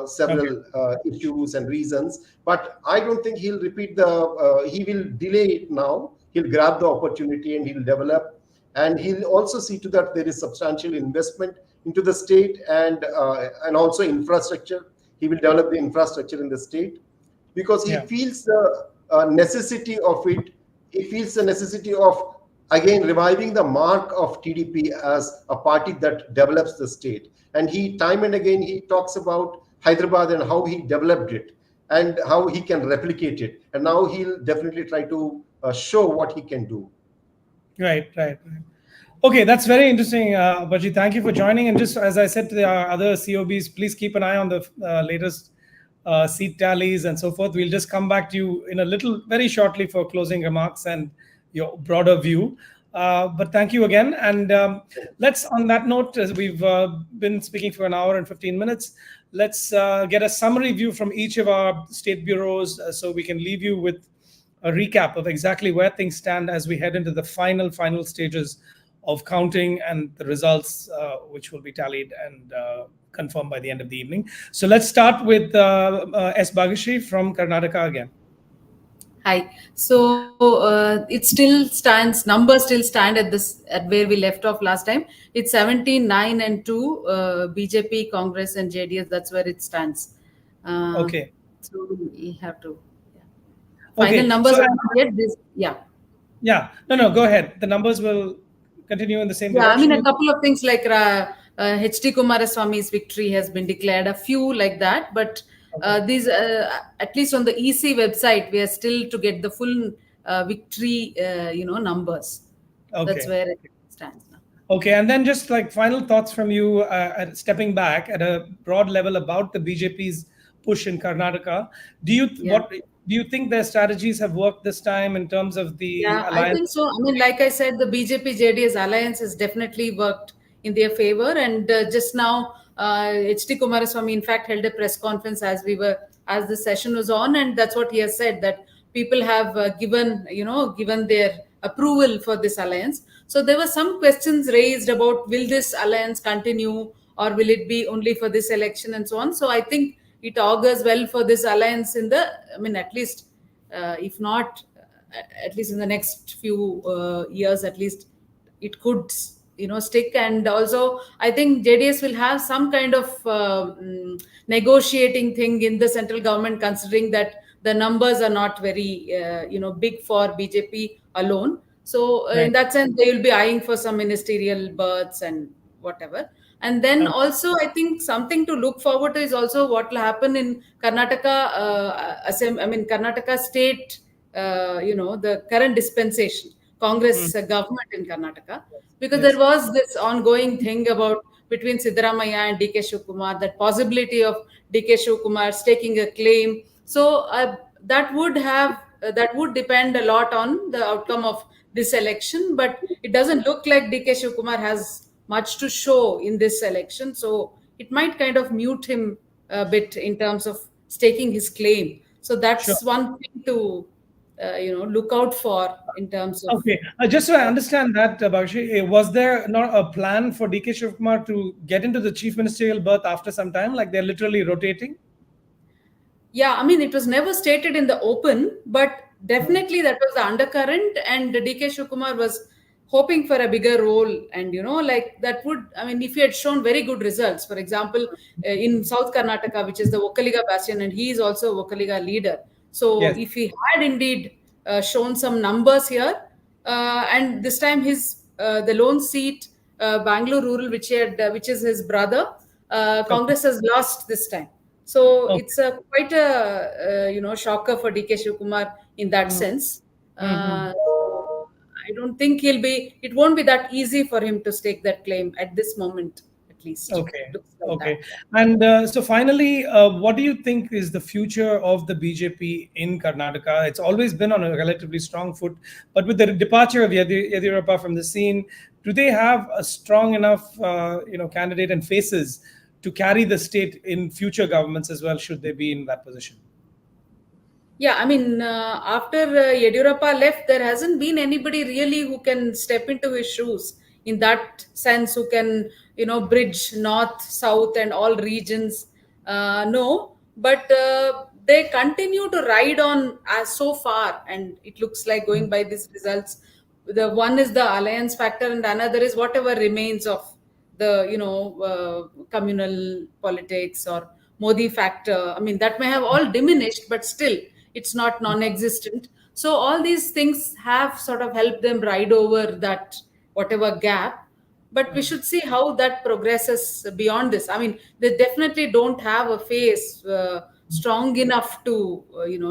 Speaker 6: several issues and reasons. But I don't think he'll repeat he will delay it now. He'll grab the opportunity and he'll develop. And he'll also see to that there is substantial investment into the state and also infrastructure. He will develop the infrastructure in the state, because he feels the necessity of it. He feels the necessity of, again, reviving the mark of TDP as a party that develops the state. And time and again, he talks about Hyderabad and how he developed it and how he can replicate it. And now he'll definitely try to show what he can do.
Speaker 1: Right. Okay, that's very interesting, Baji. Thank you for joining. And just as I said to the other COBs, please keep an eye on the latest seat tallies and so forth. We'll just come back to you very shortly for closing remarks and your broader view. But thank you again. And let's, on that note, as we've been speaking for an hour and 15 minutes, let's get a summary view from each of our state bureaus so we can leave you with a recap of exactly where things stand as we head into the final stages of counting and the results, which will be tallied and confirmed by the end of the evening. So let's start with S. Bhagyashree from Karnataka again.
Speaker 2: Hi. So it still stands. Numbers still stand at where we left off last time. It's 17, 9, and 2. BJP, Congress, and JDS. That's where it stands.
Speaker 1: Okay.
Speaker 2: So we have to. Final numbers are not yet.
Speaker 1: Yeah. No. Go ahead. The numbers will continue in the same direction.
Speaker 2: I mean, a couple of things like H.D. Kumaraswamy's victory has been declared. A few like that, but. These, at least on the EC website, we are still to get the full victory, numbers.
Speaker 1: Okay.
Speaker 2: That's where it stands now.
Speaker 1: Okay, and then just like final thoughts from you, stepping back at a broad level about the BJP's push in Karnataka. Do you think their strategies have worked this time in terms of the alliance?
Speaker 2: I think so. I mean, like I said, the BJP-JDS alliance has definitely worked in their favor, and just now. H.D. Kumaraswamy, in fact, held a press conference as the session was on, and that's what he has said, that people have given their approval for this alliance. So there were some questions raised about, will this alliance continue or will it be only for this election and so on. So I think it augurs well for this alliance at least, if not, at least in the next few years, at least it could stick. And also I think JDS will have some kind of negotiating thing in the central government, considering that the numbers are not very big for BJP alone. So in that sense, they will be eyeing for some ministerial berths and whatever. And then also I think something to look forward to is also what will happen in Karnataka Karnataka state, the current dispensation Congress government in Karnataka, because there was this ongoing thing about between Siddaramaiah and DK Shivakumar, that possibility of DK Shivakumar staking a claim. So that would depend a lot on the outcome of this election, but it doesn't look like DK Shivakumar has much to show in this election. So it might kind of mute him a bit in terms of staking his claim. So that's one thing to look out for in terms of.
Speaker 1: Okay, just so I understand that, Bakshi, was there not a plan for DK Shivkumar to get into the chief ministerial berth after some time? Like they're literally rotating?
Speaker 2: Yeah, I mean, it was never stated in the open, but definitely that was the undercurrent, and DK Shivakumar was hoping for a bigger role. And, like that would, I mean, if he had shown very good results, for example, in South Karnataka, which is the Vokaliga bastion, and he is also a Vokaliga leader. So
Speaker 1: Yes.
Speaker 2: if he had indeed shown some numbers here, and this time the lone seat, Bangalore rural, which is his brother, Congress has lost this time. So
Speaker 1: Okay.
Speaker 2: it's quite a shocker for DK Shivkumar in that sense. I don't think it won't be that easy for him to stake that claim at this moment, at least.
Speaker 1: Okay.
Speaker 2: It looks like
Speaker 1: Okay.
Speaker 2: that, yeah.
Speaker 1: And so finally, what do you think is the future of the BJP in Karnataka? It's always been on a relatively strong foot, but with the departure of Yediyurappa from the scene, do they have a strong enough, candidate and faces to carry the state in future governments as well, should they be in that position?
Speaker 2: Yeah, I mean, after Yediyurappa left, there hasn't been anybody really who can step into his shoes in that sense, who can, bridge north, south, and all regions. No, but they continue to ride on as so far, and it looks like going by these results. The one is the alliance factor, and another is whatever remains of the communal politics or Modi factor. I mean, that may have all diminished, but still it's not non-existent. So all these things have sort of helped them ride over that whatever gap. But we should see how that progresses beyond this. I mean, they definitely don't have a face strong enough to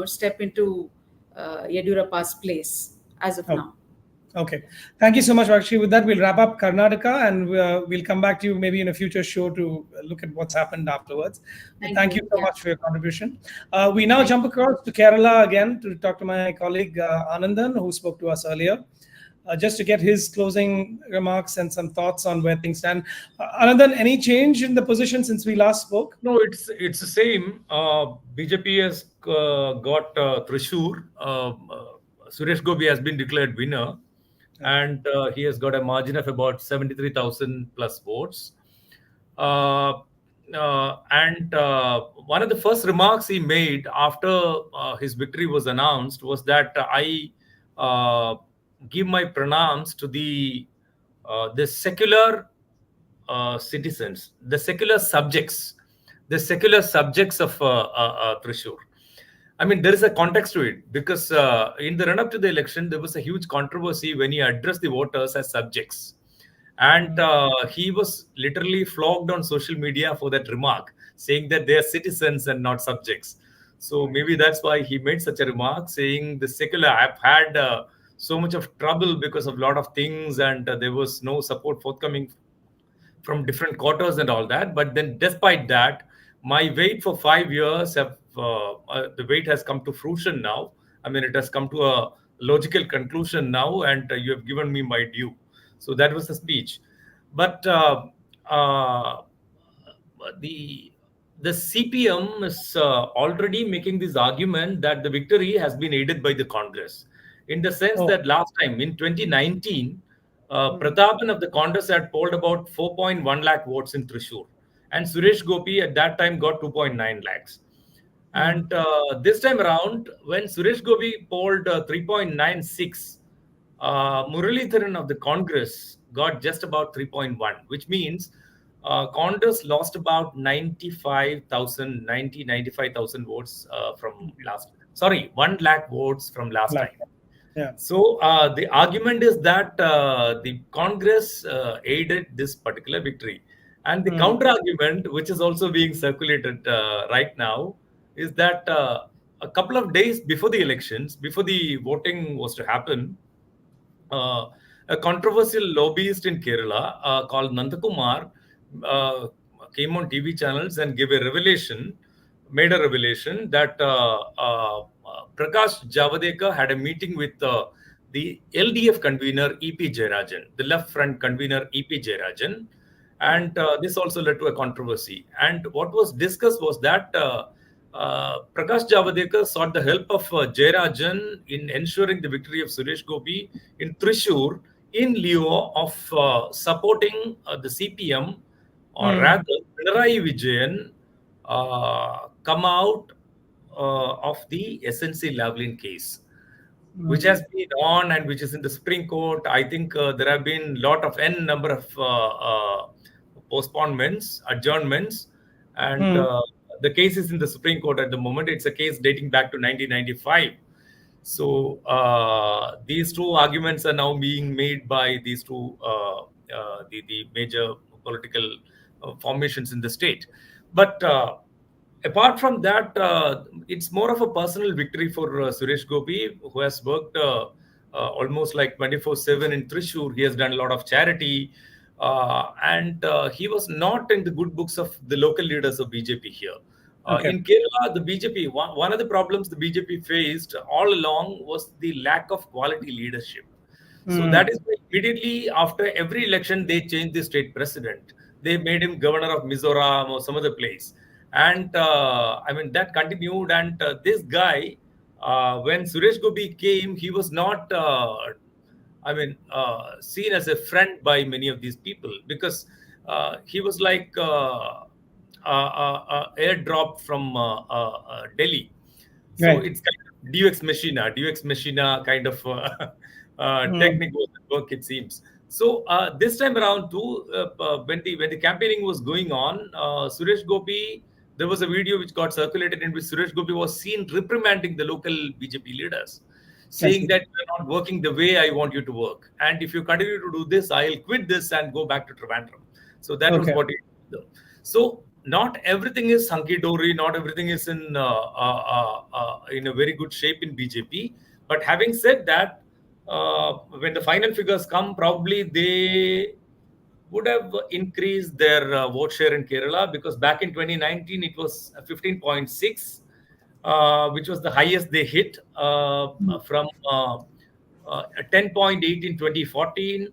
Speaker 2: step into Yediyurappa's place as of now.
Speaker 1: Okay. Thank you so much, Bakshi. With that, we'll wrap up Karnataka, and we'll come back to you maybe in a future show to look at what's happened afterwards. Thank you so much for your contribution. We now jump across to Kerala again to talk to my colleague Anandan, who spoke to us earlier, just to get his closing remarks and some thoughts on where things stand. Anandan, any change in the position since we last spoke?
Speaker 3: No, it's the same. BJP has got Thrissur. Suresh Gopi has been declared winner, and he has got a margin of about 73,000 plus votes. And one of the first remarks he made after his victory was announced was that I give my pranams to the secular citizens, the secular subjects of Thrissur. I mean, there is a context to it, because in the run-up to the election, there was a huge controversy when he addressed the voters as subjects. And he was literally flogged on social media for that remark, saying that they are citizens and not subjects. So maybe that's why he made such a remark, saying the secular, I've had so much of trouble because of a lot of things, and there was no support forthcoming from different quarters and all that. But then despite that, my wait for 5 years the wait has come to fruition now. I mean, it has come to a logical conclusion now, and you have given me my due. So that was the speech. But the CPM is already making this argument that the victory has been aided by the Congress, in the sense that last time in 2019, Prathapan of the Congress had polled about 4.1 lakh votes in Thrissur, and Suresh Gopi at that time got 2.9 lakhs. And this time around, when Suresh Gopi polled 3.96, Muralidharan of the Congress got just about 3.1, which means Congress lost about 95,000 votes from last. Sorry, 1 lakh votes from last time.
Speaker 1: Yeah.
Speaker 3: So the argument is that the Congress aided this particular victory. And the counter argument, which is also being circulated right now, is that a couple of days before the elections, before the voting was to happen, a controversial lobbyist in Kerala called Nandakumar came on TV channels and made a revelation that Prakash Javadekar had a meeting with the LDF convener EP Jayarajan, the left front convener EP Jayarajan, and this also led to a controversy. And what was discussed was that Prakash Javadekar sought the help of Jayarajan in ensuring the victory of Suresh Gopi in Thrissur in lieu of supporting the CPM, or rather Pinarayi Vijayan come out of the SNC Lavalin case, which has been on and which is in the Supreme Court. I think there have been lot of n number of postponements, adjournments, and the case is in the Supreme Court at the moment. It's a case dating back to 1995. So these two arguments are now being made by these two the major political formations in the state. But apart from that, it's more of a personal victory for Suresh Gopi, who has worked almost like 24/7 in Thrissur. He has done a lot of charity, and he was not in the good books of the local leaders of BJP here. In Kerala, the BJP, one of the problems the BJP faced all along was the lack of quality leadership. So that is why immediately after every election, they changed the state president. They made him governor of Mizoram or some other place. And I mean, that continued. And this guy, when Suresh Gopi came, he was not, seen as a friend by many of these people, because he was like airdrop from Delhi. So it's kind of Deus Machina kind of technique was at work, it seems. So this time around too, when the campaigning was going on, Suresh Gopi, there was a video which got circulated in which Suresh Gopi was seen reprimanding the local BJP leaders, saying that you're not working the way I want you to work. And if you continue to do this, I'll quit this and go back to Trivandrum. So that was what he did. So not everything is hunky-dory, not everything is in a very good shape in BJP. But having said that, when the final figures come, probably they would have increased their vote share in Kerala, because back in 2019 it was 15.6, which was the highest they hit from 10.8 in 2014.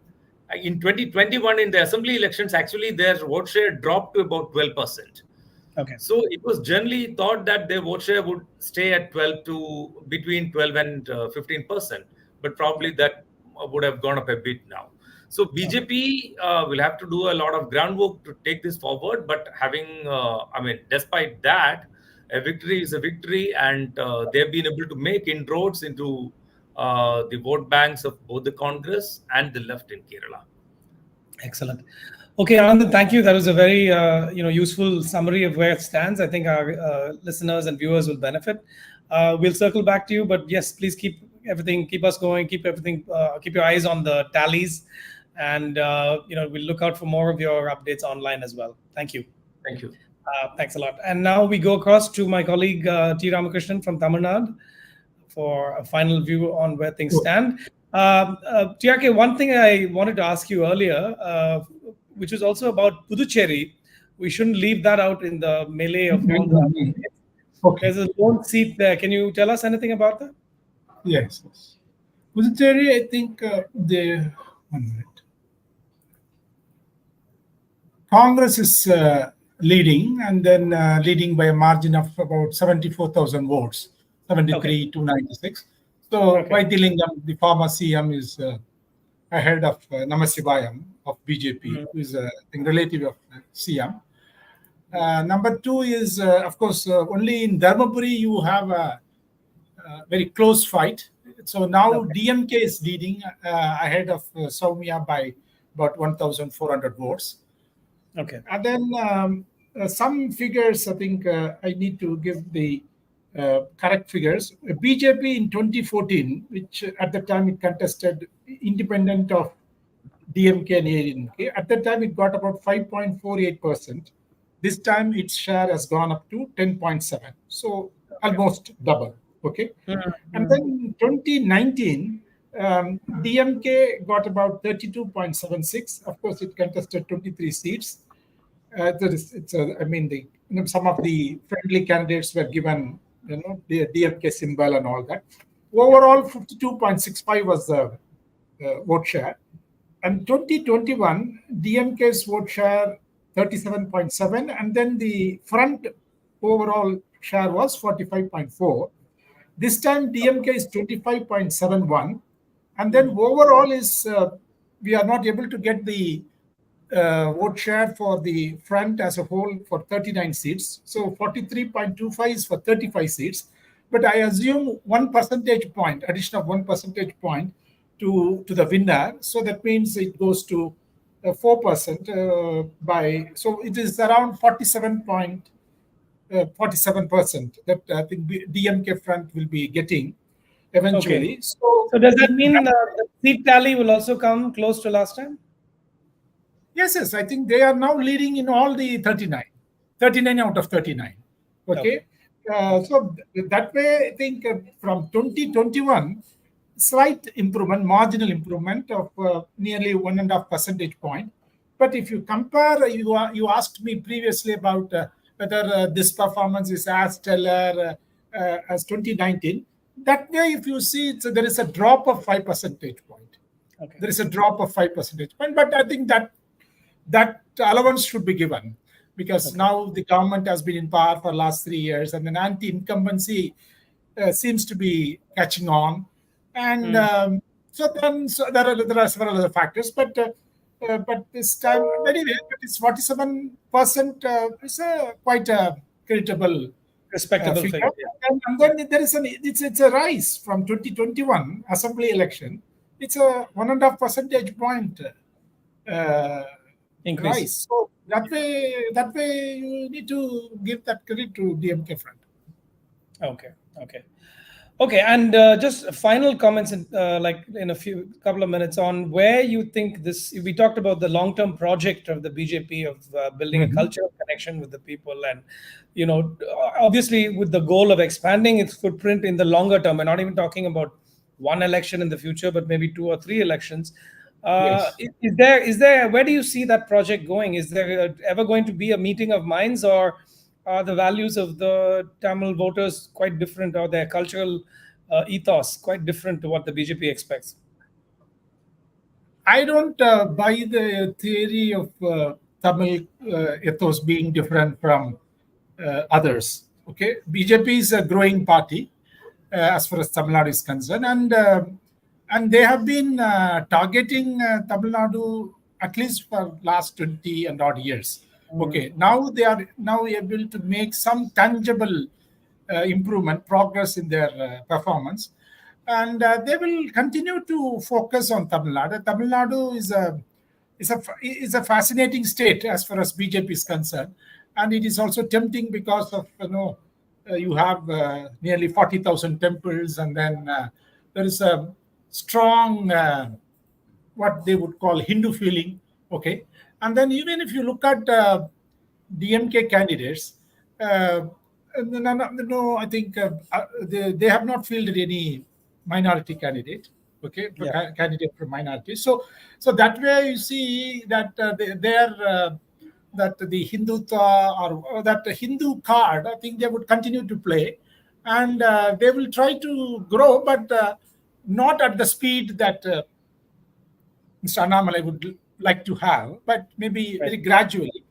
Speaker 3: In 2021, in the assembly elections, actually their vote share dropped to about 12%. So it was generally thought that their vote share would stay at between 12 and 15%, but probably that would have gone up a bit now. So BJP will have to do a lot of groundwork to take this forward. But despite that, a victory is a victory, and they've been able to make inroads into the vote banks of both the Congress and the left in Kerala.
Speaker 1: Excellent. Okay, Anand, thank you. That was a very useful summary of where it stands. I think our listeners and viewers will benefit. We'll circle back to you, but yes, please keep us going, keep your eyes on the tallies, and we'll look out for more of your updates online as well. Thank you.
Speaker 3: Thank you.
Speaker 1: Thanks a lot. And now we go across to my colleague T. Ramakrishnan from Tamil Nadu for a final view on where things stand. TRK, one thing I wanted to ask you earlier, which was also about Puducherry. We shouldn't leave that out in the melee of all the There's a lone seat there. Can you tell us anything about that?
Speaker 4: Yes. Puducherry, I think one minute. Congress is leading, and then leading by a margin of about 74,000 votes, 73 to 96. So Vaidilingam, the former CM, is ahead of Namasivayam of BJP, who is a relative of CM. Number two is, of course, only in Dharmapuri you have a very close fight. So now DMK is leading ahead of Soumya by about 1,400 votes. And then some figures, I think I need to give the correct figures. BJP in 2014, which at the time it contested independent of DMK and ADMK, at that time it got about 5.48%. This time its share has gone up to 10.7, so almost double. And then in 2019, DMK got about 32.76. Of course, it contested 23 seats. Some of the friendly candidates were given, the DMK symbol and all that. Overall, 52.65 was the vote share. And 2021, DMK's vote share 37.7, and then the front overall share was 45.4. This time DMK is 25.71. And then overall is we are not able to get the vote share for the front as a whole for 39 seats. So 43.25 is for 35 seats. But I assume 1 percentage point, addition of 1 percentage point to the winner. So that means it goes to 4% by, so it is around 47% that I think DMK front will be getting eventually.
Speaker 1: Okay. So does that mean the seat tally will also come close to last time?
Speaker 4: Yes. I think they are now leading in all the 39 out of 39. Okay. So that way, I think from 2021, slight improvement, marginal improvement of nearly 1.5 percentage point. But if you compare, you asked me previously about whether this performance is as stellar as 2019. That way, if you see, there is a drop of 5 percentage point.
Speaker 1: Okay.
Speaker 4: There is a drop of 5 percentage point, but I think that allowance should be given because now the government has been in power for the last 3 years, and then anti-incumbency seems to be catching on, and so there are several other factors, but this time anyway, it's 47% is quite a creditable,
Speaker 1: respectable
Speaker 4: figure.
Speaker 1: figure.
Speaker 4: And then there is it's a rise from 2021 assembly election. It's a 1.5 percentage point
Speaker 1: Increase.
Speaker 4: rise. So that way you need to give that credit to DMK front.
Speaker 1: Okay, and just final comments in in a couple of minutes on where you think this. We talked about the long-term project of the BJP of building a cultural connection with the people, and obviously with the goal of expanding its footprint in the longer term. We're not even talking about one election in the future, but maybe 2 or 3 elections.
Speaker 4: Yes.
Speaker 1: Is there? Where do you see that project going? Is there ever going to be a meeting of minds, or are the values of the Tamil voters quite different, or their cultural ethos quite different to what the BJP expects?
Speaker 4: I don't buy the theory of Tamil ethos being different from others. Okay, BJP is a growing party as far as Tamil Nadu is concerned, and they have been targeting Tamil Nadu at least for last 20 and odd years. Okay, now they are able to make some tangible progress in their performance, and they will continue to focus on Tamil Nadu. Tamil Nadu is a fascinating state as far as BJP is concerned, and it is also tempting because of you have nearly 40,000 temples, and then there is a strong what they would call Hindu feeling. Okay, and then even if you look at DMK candidates, no, I think they have not fielded any minority candidate. Okay, candidate from minority. So that way you see that that the Hindutva or that Hindu card, I think they would continue to play, and they will try to grow, but not at the speed that Mr. Annamalai would like to have, but maybe very gradually.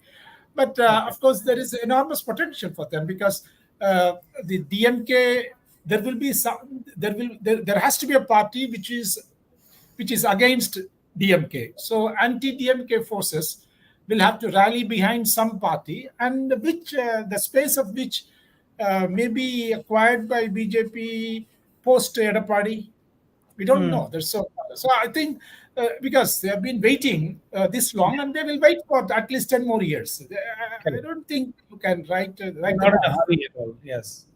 Speaker 4: But of course, there is enormous potential for them because the DMK, there will be there has to be a party which is against DMK. So anti-DMK forces will have to rally behind some party, and which the space of which may be acquired by BJP post Edapadi. We don't know. So I think because they have been waiting this long, and they will wait for at least 10 more years. I don't think you can write
Speaker 1: not in a hurry at all. Yes.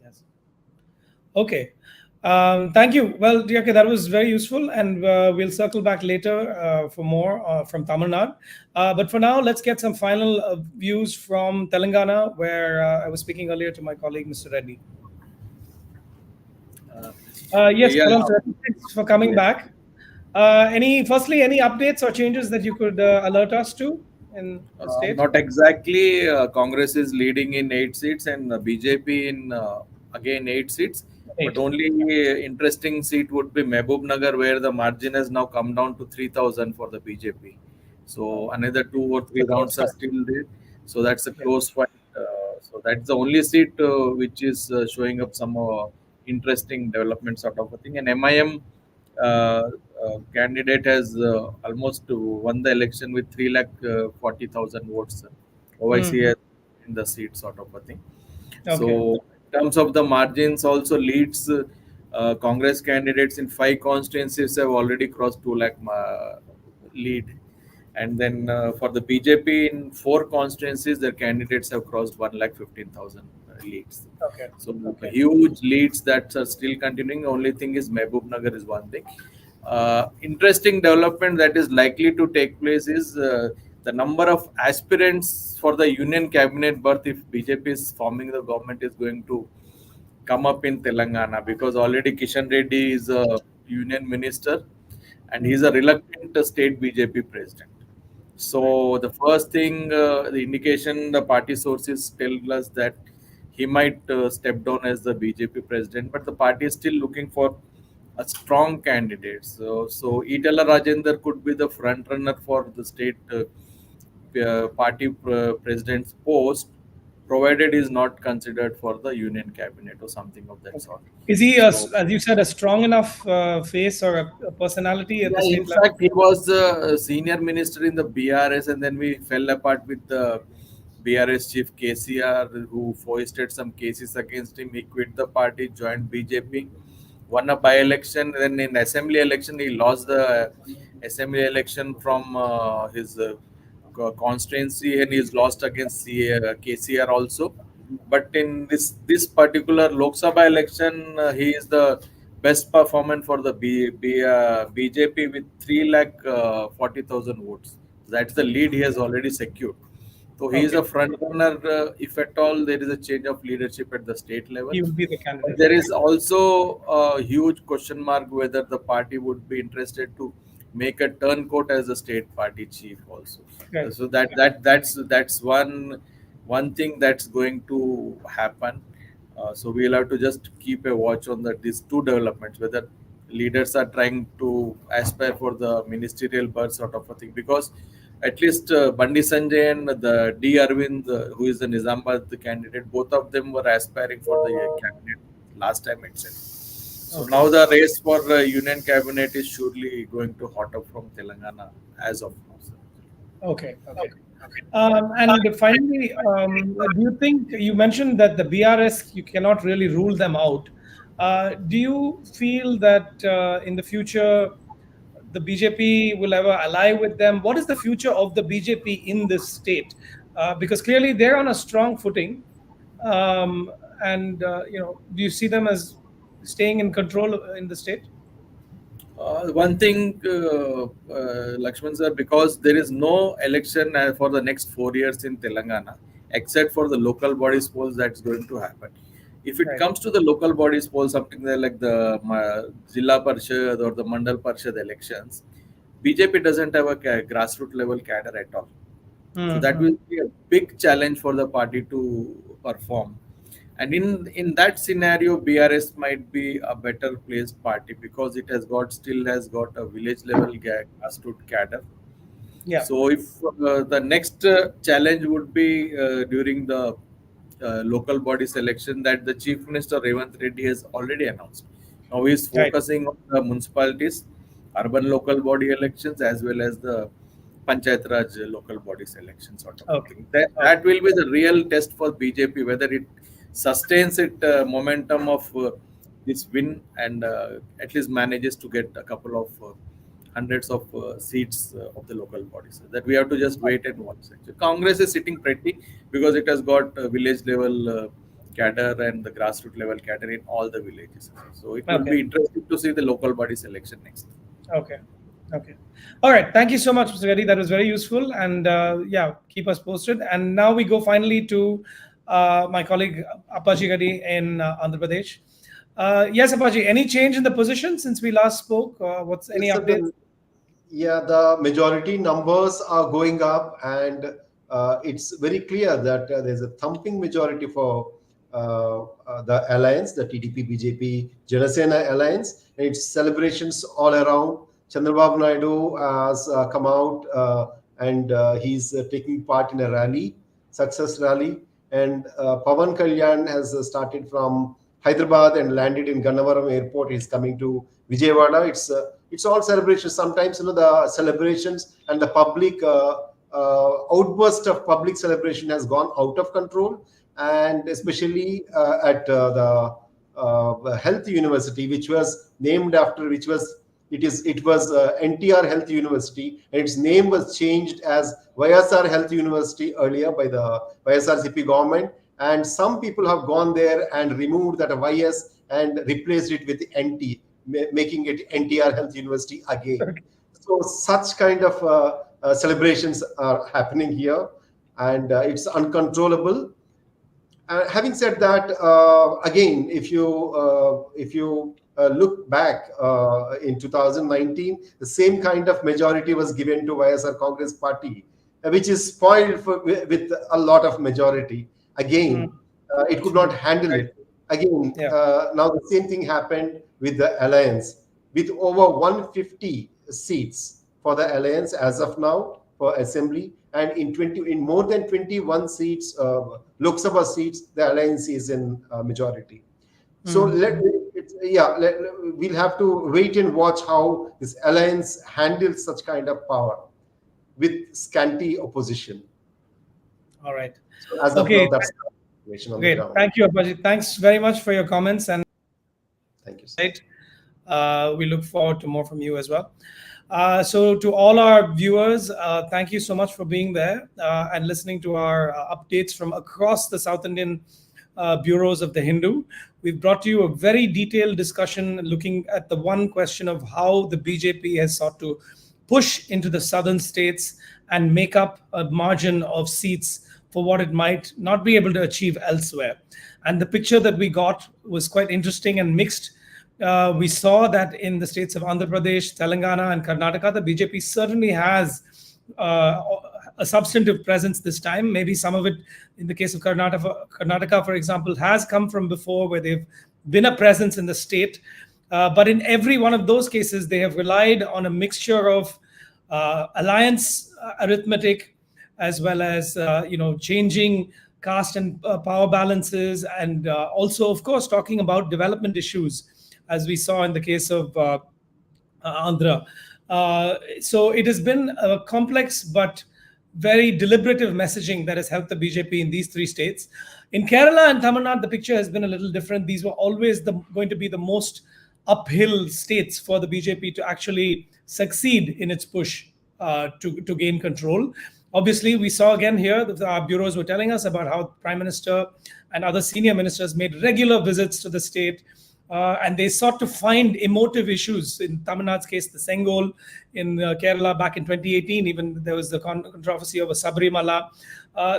Speaker 1: Okay. Thank you. Well, Diake, that was very useful, and we'll circle back later for more from Tamil Nadu. But for now, let's get some final views from Telangana, where I was speaking earlier to my colleague, Mr. Reddy. Yes, thanks for coming back. Firstly, any updates or changes that you could alert us to in the state?
Speaker 5: Not exactly. Congress is leading in 8 seats, and BJP in again 8 seats. 8. But only interesting seat would be Mehboob Nagar, where the margin has now come down to 3,000 for the BJP. So another 2 or 3 rounds are still there. So that's a close fight. So that's the only seat which is showing up some interesting development sort of a thing. And MIM candidate has almost won the election with 3,40,000 votes. OIC has in the seat sort of a thing.
Speaker 1: Okay.
Speaker 5: So in terms of the margins, also leads Congress candidates in 5 constituencies have already crossed 2 lakh lead. And then for the BJP in 4 constituencies, their candidates have crossed 1,15,000 leads.
Speaker 1: Okay.
Speaker 5: So
Speaker 1: Okay.
Speaker 5: huge leads that are still continuing. Only thing is Mehboob Nagar is one thing. Interesting development that is likely to take place is the number of aspirants for the union cabinet berth if BJP is forming the government is going to come up in Telangana, because already Kishan Reddy is a union minister and he's a reluctant state BJP president. So the first thing, the indication the party sources tell us that he might step down as the BJP president, but the party is still looking for a strong candidate. So Itala Rajender could be the front runner for the state party president's post, provided he is not considered for the union cabinet or something of that sort.
Speaker 1: Is he,
Speaker 5: So,
Speaker 1: as you said, a strong enough face or a personality at the
Speaker 5: yeah,
Speaker 1: state
Speaker 5: in
Speaker 1: level?
Speaker 5: fact, he was a senior minister in the BRS, and then we fell apart with the BRS chief KCR, who foisted some cases against him. He quit the party, joined BJP, won a by-election. Then in assembly election, he lost the assembly election from his constituency, and he's lost against KCR also. But in this particular Lok Sabha election, he is the best performance for the BJP with 3,40,000 votes. That's the lead he has already secured. So he is a front runner. If at all there is a change of leadership at the state level,
Speaker 1: He would be the
Speaker 5: but
Speaker 1: candidate.
Speaker 5: there is also a huge question mark whether the party would be interested to make a turncoat as a state party chief also.
Speaker 1: Right.
Speaker 5: So that's one thing that's going to happen. So we'll have to just keep a watch on these two developments, whether leaders are trying to aspire for the ministerial berth sort of a thing, because at least Bandi Sanjay and the D. Arvind, who is the Nizamabad candidate, both of them were aspiring for the cabinet last time itself. So now the race for union cabinet is surely going to hot up from Telangana as of now. Sir.
Speaker 1: Okay. And finally, do you think, you mentioned that the BRS, you cannot really rule them out. Do you feel that in the future, the BJP will ever ally with them? What is the future of the BJP in this state? Because clearly they're on a strong footing. And, do you see them as staying in control in the state?
Speaker 5: One thing, Lakshman sir, because there is no election for the next 4 years in Telangana, except for the local bodies polls that's going to happen. If it comes to the local bodies poll, something like the Zilla Parishad or the Mandal Parishad elections, BJP doesn't have a grassroots level cadre at all. So that will be a big challenge for the party to perform. And in that scenario, BRS might be a better placed party because it still has got a village level grassroots cadre.
Speaker 1: Yeah.
Speaker 5: So if the next challenge would be during the local body selection that the Chief Minister Revant Reddy has already announced. Now he is focusing on the municipalities, urban local body elections, as well as the Panchayat Raj local body elections sort of thing. That will be the real test for BJP, whether it sustains its momentum of this win and at least manages to get a couple of hundreds of seats of the local bodies. That we have to just wait and watch. Actually, Congress is sitting pretty because it has got village level cadre and the grassroots level cadre in all the villages. So it will be interesting to see the local body selection next.
Speaker 1: Okay. All right. Thank you so much, Mr. Reddy. That was very useful. And keep us posted. And now we go finally to my colleague Appaji Reddy in Andhra Pradesh. Yes, Appaji, any change in the position since we last spoke? What's any update?
Speaker 6: The majority numbers are going up, and it's very clear that there's a thumping majority for the alliance, the TDP, BJP, Janasena alliance, and its celebrations all around. Chandrababu Naidu has come out and he's taking part in a rally, success rally, And Pawan Kalyan has started from Hyderabad and landed in Gannavaram Airport. He's coming to Vijayawada. It's all celebrations. Sometimes the celebrations and the public outburst of public celebration has gone out of control, and especially at the Health University, which was named after it was NTR Health University, and its name was changed as YSR Health University earlier by the YSRCP government. And some people have gone there and removed that YS and replaced it with NT, making it NTR Health University again. So such kind of celebrations are happening here, and it's uncontrollable. Having said that, again, if you look back in 2019, the same kind of majority was given to YSR Congress Party, which is spoiled with a lot of majority. Again, it could not handle it. Again, now the same thing happened with the alliance, with over 150 seats for the alliance as of now for assembly, and in more than 21 seats, Lok Sabha seats, the alliance is in majority. So we'll have to wait and watch how this alliance handles such kind of power with scanty opposition.
Speaker 1: All right.
Speaker 6: So as of now, that's the situation on the ground.
Speaker 1: Thank you, Abhijit. Thanks very much for your comments, and
Speaker 6: thank you.
Speaker 1: We look forward to more from you as well. So to all our viewers, thank you so much for being there and listening to our updates from across the South Indian bureaus of the Hindu. We've brought to you a very detailed discussion looking at the one question of how the BJP has sought to push into the southern states and make up a margin of seats for what it might not be able to achieve elsewhere. And the picture that we got was quite interesting and mixed. We saw that in the states of Andhra Pradesh, Telangana, and Karnataka, the BJP certainly has a substantive presence this time. Maybe some of it, in the case of Karnataka, for example, has come from before, where they've been a presence in the state. But in every one of those cases, they have relied on a mixture of alliance arithmetic, as well as changing caste and power balances, and also, of course, talking about development issues, as we saw in the case of Andhra. So it has been a complex but very deliberative messaging that has helped the BJP in these three states. In Kerala and Tamil Nadu, the picture has been a little different. These were always going to be the most uphill states for the BJP to actually succeed in its push to gain control. Obviously, we saw again here that our bureaus were telling us about how Prime Minister and other senior ministers made regular visits to the state, and they sought to find emotive issues. In Tamil Nadu's case, the Sengol; in Kerala back in 2018, even there was the controversy over Sabarimala.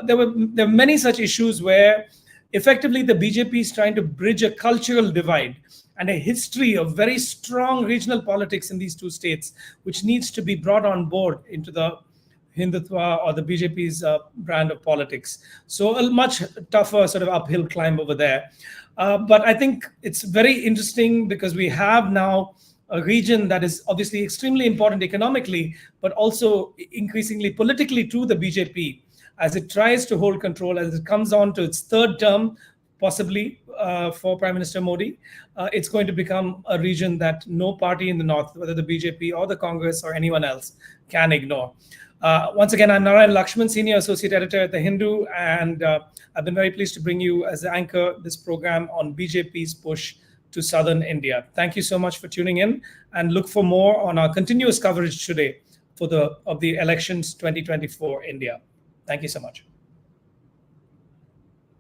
Speaker 1: There were many such issues where effectively the BJP is trying to bridge a cultural divide and a history of very strong regional politics in these two states, which needs to be brought on board into the Hindutva or the BJP's brand of politics. So a much tougher sort of uphill climb over there. But I think it's very interesting because we have now a region that is obviously extremely important economically, but also increasingly politically to the BJP as it tries to hold control, as it comes on to its third term, possibly for Prime Minister Modi. It's going to become a region that no party in the north, whether the BJP or the Congress or anyone else, can ignore. Once again, I'm Narendra Lakshman, Senior Associate Editor at The Hindu, and I've been very pleased to bring you as the anchor this program on BJP's push to southern India. Thank you so much for tuning in, and look for more on our continuous coverage today of the elections 2024 India. Thank you so much.